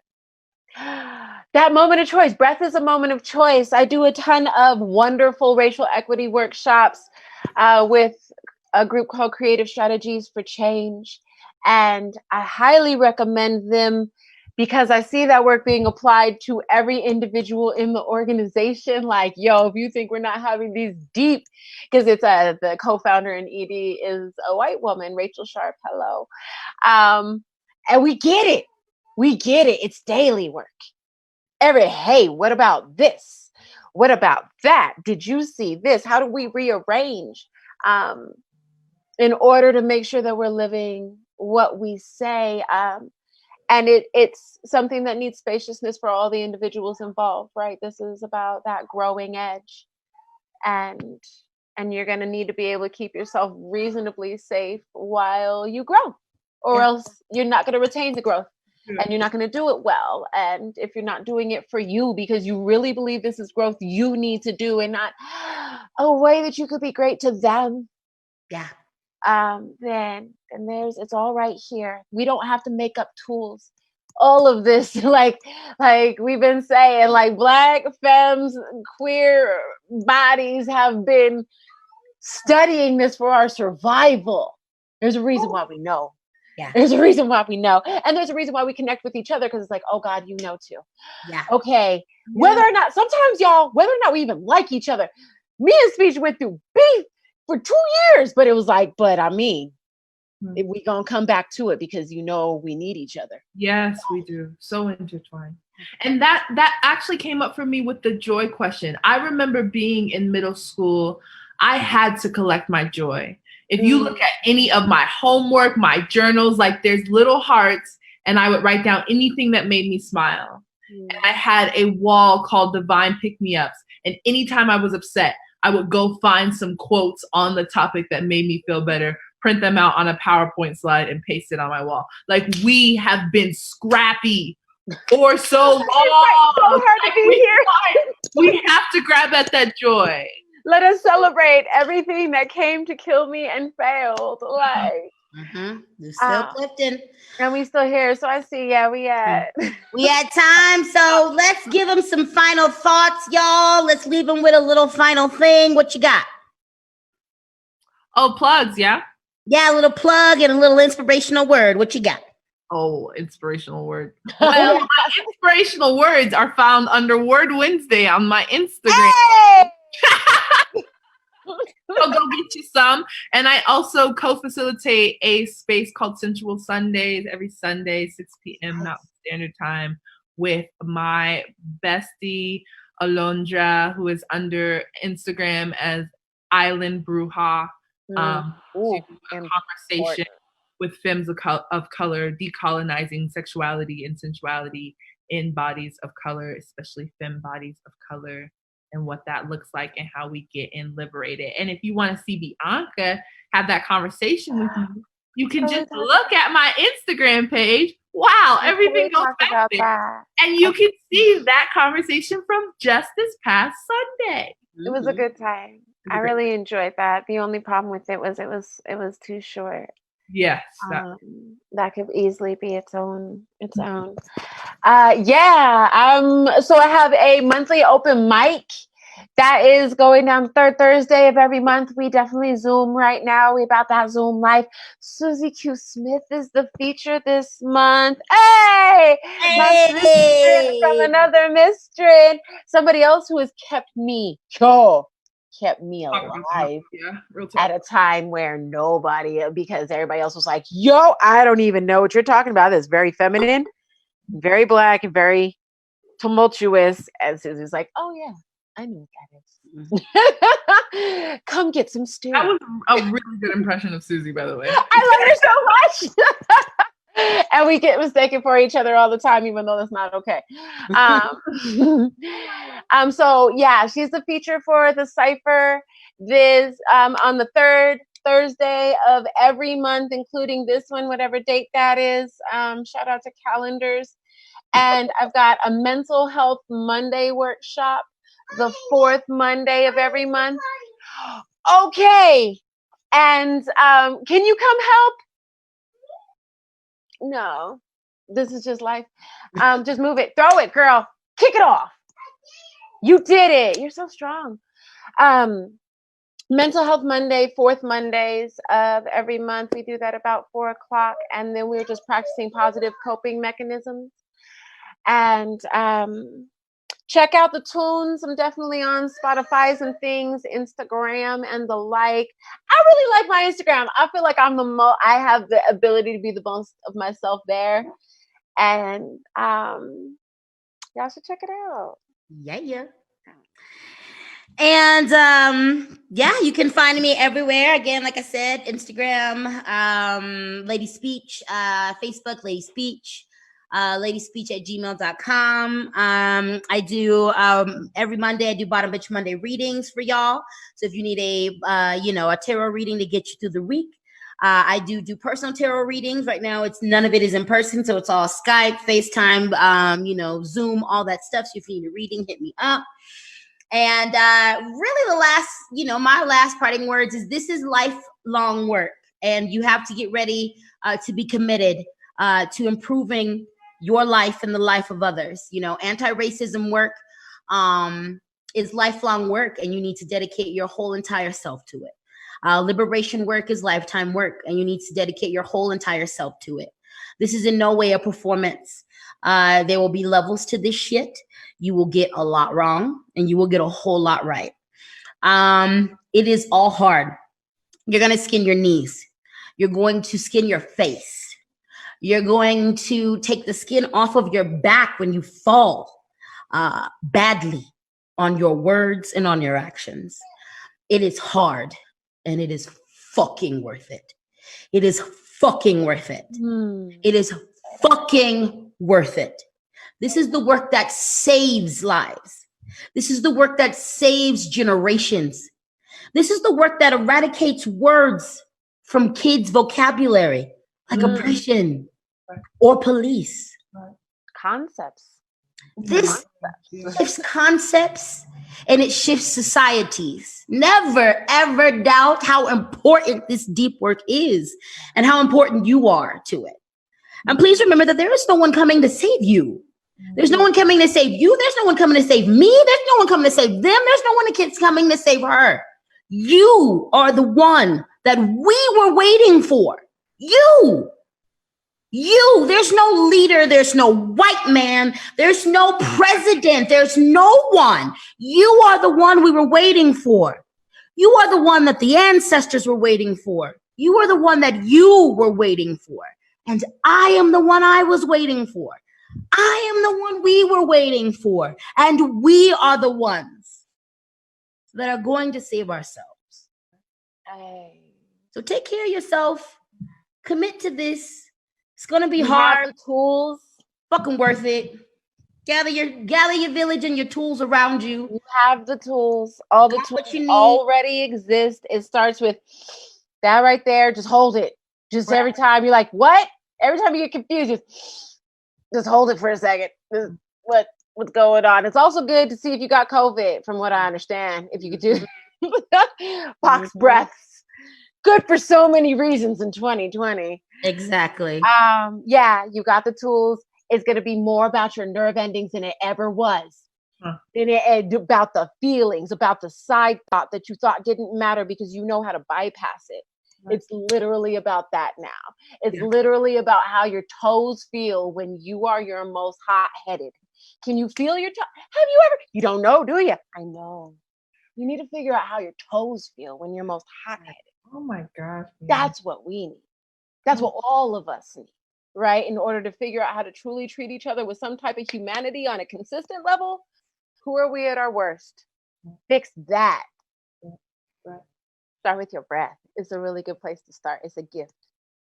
That moment of choice. Breath is a moment of choice. I do a ton of wonderful racial equity workshops with a group called Creative Strategies for Change. And I highly recommend them because I see that work being applied to every individual in the organization. Like, yo, if you think we're not having these deep, because it's the co-founder in ED is a white woman, Rachel Sharp, hello. And we get it. We get it. It's daily work. Hey, what about this? What about that? Did you see this? How do we rearrange in order to make sure that we're living what we say? And it's something that needs spaciousness for all the individuals involved, right? This is about that growing edge. And you're going to need to be able to keep yourself reasonably safe while you grow, or else you're not going to retain the growth and you're not going to do it well. And if you're not doing it for you because you really believe this is growth you need to do and not a way that you could be great to them. Yeah. Then it's all right here. We don't have to make up tools. All of this, like we've been saying, like Black femmes, queer bodies have been studying this for our survival. There's a reason why we know. Yeah. There's a reason why we know. And there's a reason why we connect with each other, because it's like, oh God, you know too. Yeah. Okay. Yeah. Whether or not we even like each other. Me and Speech went through beef for 2 years, but it was like, we gonna come back to it because we need each other. Yes, we do. So intertwined. And that actually came up for me with the joy question. I remember being in middle school, I had to collect my joy. If you look at any of my homework, my journals, like there's little hearts, and I would write down anything that made me smile. And I had a wall called Divine Pick-Me-Ups. And anytime I was upset, I would go find some quotes on the topic that made me feel better, print them out on a PowerPoint slide and paste it on my wall. Like, we have been scrappy for so long. It's so hard to be here. We have to grab at that joy. Let us celebrate everything that came to kill me and failed. Like, You're still Clifton. And we still here. So I see, we had time. So let's give them some final thoughts, y'all. Let's leave them with a little final thing. What you got? Oh, plugs, yeah? Yeah, a little plug and a little inspirational word. What you got? Oh, inspirational word. Well, my inspirational words are found under Word Wednesday on my Instagram. Hey! So go get you some. And I also co-facilitate a space called Sensual Sundays every Sunday, 6 p.m. Mountain Standard Time, with my bestie, Alondra, who is under Instagram as Island Bruja. Conversation with femmes of color, decolonizing sexuality and sensuality in bodies of color, especially femme bodies of color, and what that looks like and how we get in liberated. And if you want to see Bianca have that conversation with you, you can just look at my Instagram page. Wow, everything goes back there. And you can see that conversation from just this past Sunday. It was a good time. I really enjoyed that. The only problem with it was too short. Yes. That could easily be its own. So I have a monthly open mic that is going down the third Thursday of every month. We definitely Zoom right now. We about that Zoom life. Susie Q Smith is the feature this month. Hey! My sister from another mistress. Somebody else who has kept me alive at a time where because everybody else was like, yo, I don't even know what you're talking about. It's very feminine, very Black, and very tumultuous. And Susie's like, oh yeah, I know what that is. Come get some stew. That was a really good impression of Susie, by the way. I love her so much. And we get mistaken for each other all the time, even though that's not okay. So yeah, she's the feature for the Cypher this on the 3rd Thursday of every month, including this one, whatever date that is. Shout out to calendars. And I've got a mental health Monday workshop the 4th Monday of every month. Okay. And can you come help? No, this is just life. Just move it, throw it, girl, kick it off. You did it. You're so strong. Mental Health Monday, 4th Mondays of every month. We do that about 4 o'clock. And then we're just practicing positive coping mechanisms. And check out the tunes. I'm definitely on Spotify's and things, Instagram and the like. I really like my Instagram. I feel like I'm I have the ability to be the most of myself there. And y'all should check it out. Yeah. And yeah, you can find me everywhere. Again, like I said, Instagram, LadySpeech, Facebook, LadySpeech. LadySpeech@gmail.com. I do every Monday I do Bottom Bitch Monday readings for y'all. So if you need a a tarot reading to get you through the week, I do personal tarot readings. Right now none of it is in person, so it's all Skype, FaceTime, Zoom, all that stuff. So if you need a reading, hit me up. And really the last, my last parting words is this is lifelong work, and you have to get ready to be committed to improving your life and the life of others. Anti-racism work is lifelong work, and you need to dedicate your whole entire self to it. Liberation work is lifetime work, and you need to dedicate your whole entire self to it. This is in no way a performance. There will be levels to this shit. You will get a lot wrong, and you will get a whole lot right. It is all hard. You're going to skin your knees. You're going to skin your face. You're going to take the skin off of your back when you fall badly on your words and on your actions. It is hard, and it is fucking worth it. It is fucking worth it. It is fucking worth it. This is the work that saves lives. This is the work that saves generations. This is the work that eradicates words from kids' vocabulary, like oppression or police. Concepts. This shifts concepts, and it shifts societies. Never, ever doubt how important this deep work is and how important you are to it. And please remember that there is no one coming to save you. There's no one coming to save you. There's no one coming to save me. There's no one coming to save them. There's no one coming to save her. You are the one that we were waiting for. You. There's no leader. There's no white man. There's no president. There's no one. You are the one we were waiting for. You are the one that the ancestors were waiting for. You are the one that you were waiting for. And I am the one I was waiting for. I am the one we were waiting for. And we are the ones that are going to save ourselves. So take care of yourself. Commit to this. It's going to be hard. Tools. Fucking worth it. Gather your village and your tools around you. You have the tools. All the tools you need already exist. It starts with that right there. Just hold it. Just every time you're like, what? Every time you get confused, just hold it for a second. What's going on? It's also good to see if you got COVID, from what I understand. If you could do box breaths. Good for so many reasons in 2020. Exactly. Yeah, you got the tools. It's going to be more about your nerve endings than it ever was. About the feelings, about the side thought that you thought didn't matter because you know how to bypass it. It's literally about that now. It's literally about how your toes feel when you are your most hot-headed. Can you feel your toes? Have you ever? You don't know, do you? I know. You need to figure out how your toes feel when you're most hot-headed. Oh my gosh. That's what we need. That's what all of us need, right? In order to figure out how to truly treat each other with some type of humanity on a consistent level. Who are we at our worst? Fix that. Right. Start with your breath. It's a really good place to start. It's a gift.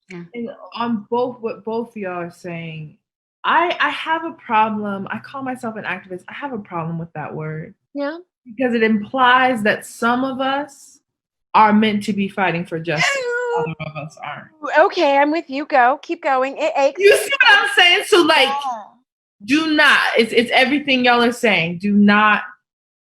And on what both y'all are saying, I have a problem. I call myself an activist. I have a problem with that word. Yeah. Because it implies that some of us are meant to be fighting for justice. Other of us aren't. Okay, I'm with you. Go. Keep going. It aches. You see what I'm saying? So like, do not, it's everything y'all are saying. Do not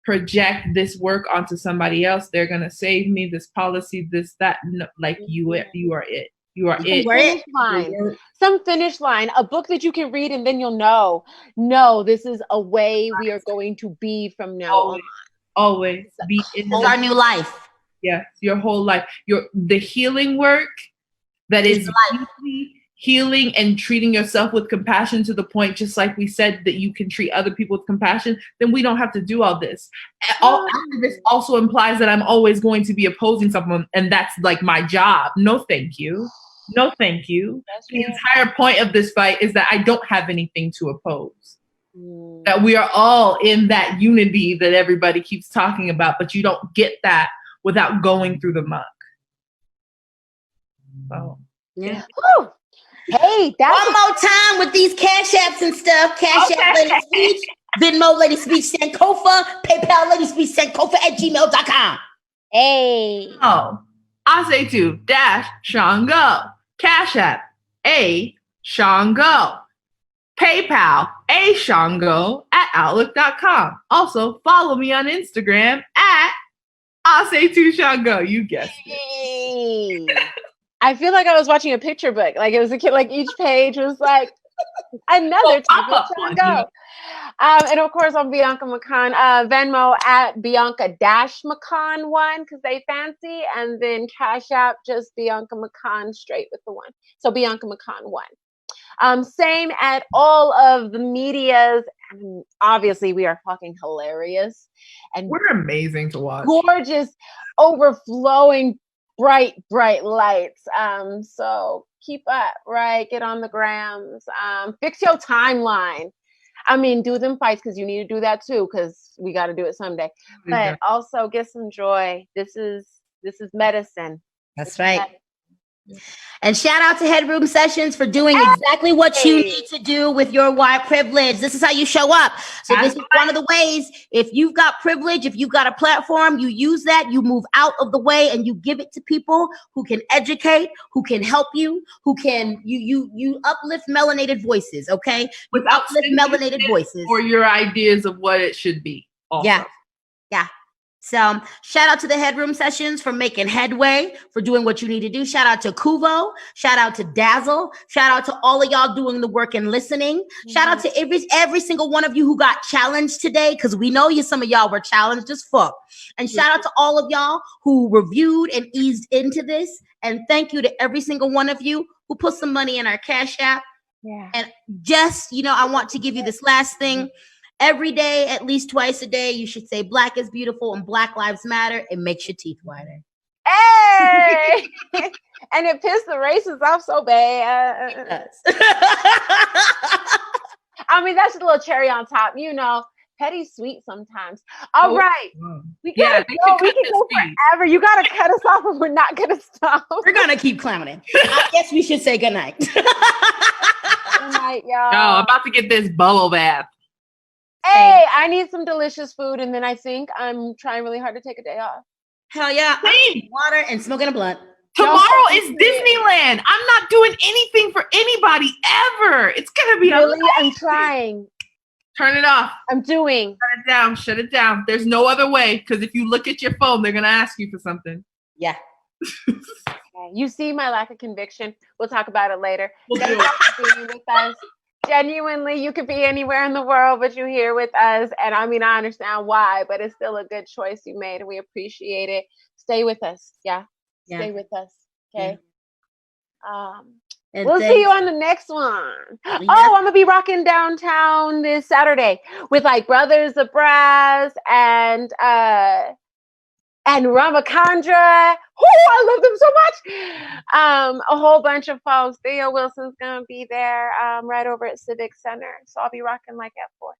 project this work onto somebody else. They're gonna save me, this policy, this, that. No, like you are it. You are it. Finish line. Some finish line. A book that you can read and then you'll know. No, this is a way we are going to be from now on. Always be in our new life. Yes, your whole life. The healing work that is deeply healing and treating yourself with compassion to the point, just like we said, that you can treat other people with compassion, then we don't have to do all this. All activists also implies that I'm always going to be opposing someone, and that's like my job. No, thank you. No, thank you. The entire point of this fight is that I don't have anything to oppose. That we are all in that unity that everybody keeps talking about, but you don't get that without going through the muck. So, yeah. Woo! Hey, that's one more time with these cash apps and stuff. Cash app LadySpeech, Venmo LadySpeech Sankofa, PayPal LadySpeech Sankofa @gmail.com. Hey. Oh, ASSÉTOU Xango. Cash app Xango. PayPal Xango @outlook.com. Also, follow me on Instagram @ASSÉTOU Xango. You guessed it. Hey. I feel like I was watching a picture book. Like it was a kid, like each page was like another type of Xango. And of course, I'm Bianca Mikahn. Venmo @Bianca-Mikahn1 because they fancy. And then Cash App, just Bianca Mikahn straight with the one. So Bianca Mikahn1. Same at all of the medias. And obviously, we are fucking hilarious. And we're amazing to watch. Gorgeous, overflowing, bright lights. So keep up, right? Get on the grams. Fix your timeline. I mean, do them fights because you need to do that too, because we got to do it someday. But also get some joy. This is medicine. That's right. And shout out to Headroom Sessions for doing exactly what you need to do with your white privilege. This is how you show up. So this is one of the ways. If you've got privilege, if you've got a platform, you use that, you move out of the way and you give it to people who can educate, who can help you, who can, you uplift melanated voices, okay? You uplift melanated voices. Or your ideas of what it should be. Also. Yeah. So shout out to the Headroom Sessions for making headway, for doing what you need to do. Shout out to Kuvo. Shout out to Dazzle. Shout out to all of y'all doing the work and listening. Shout out to every single one of you who got challenged today, because we know some of y'all were challenged as fuck. And shout out to all of y'all who reviewed and eased into this. And thank you to every single one of you who put some money in our Cash App. Yeah. And just, I want to give you this last thing. Every day, at least twice a day, you should say Black is beautiful and Black lives matter. It makes your teeth whiter. Hey! And it pissed the racists off so bad. I mean, that's just a little cherry on top, petty sweet sometimes. All right. We gotta go. We can go forever. You gotta cut us off and we're not gonna stop. We're gonna keep clowning. I guess we should say goodnight. Good night, y'all. No, I'm about to get this bubble bath. Hey, I need some delicious food, and then I think I'm trying really hard to take a day off. Hell yeah. Water and smoking a blunt. Tomorrow is Disneyland. I'm not doing anything for anybody ever. It's gonna be really. amazing. I'm trying. Turn it off. I'm doing. Shut it down. Shut it down. There's no other way, because if you look at your phone, they're gonna ask you for something. Yeah. Okay. You see my lack of conviction. We'll talk about it later. Thank you for being with us. Genuinely, you could be anywhere in the world, but you're here with us. And I mean, I understand why, but it's still a good choice you made, and we appreciate it. Stay with us. Yeah. Stay with us. Okay. We'll see you on the next one. Yeah. Oh, I'm gonna be rocking downtown this Saturday with like Brothers of Brass and Ramakandra. I love them so much. A whole bunch of folks. Theo Wilson's gonna be there right over at Civic Center. So I'll be rocking like at 4.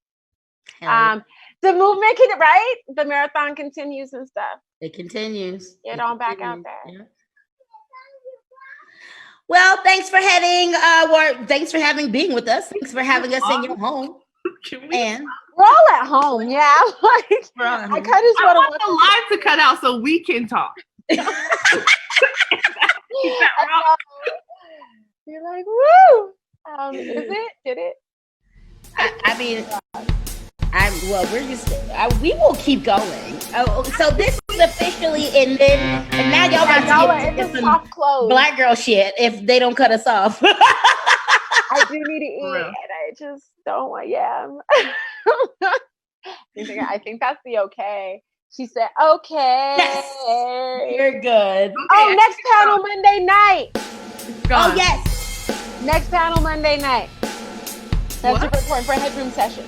The movement can, right? The marathon continues and stuff. It continues. Get on back out there. Yeah. Well, thanks for being with us. Thanks for having us in your home. And we're all at home, yeah. Like I kind of want the live to cut out so we can talk. You're like, woo! Is it? Did it? I mean, we will keep going. So this is officially ended, and now y'all got to get some black girl shit if they don't cut us off. I do need to eat, and I just don't want yam. I think that's the okay. She said, okay. Yes, you're good. Okay, next panel Monday night. Oh, yes. Next panel Monday night. That's super important for a headroom session.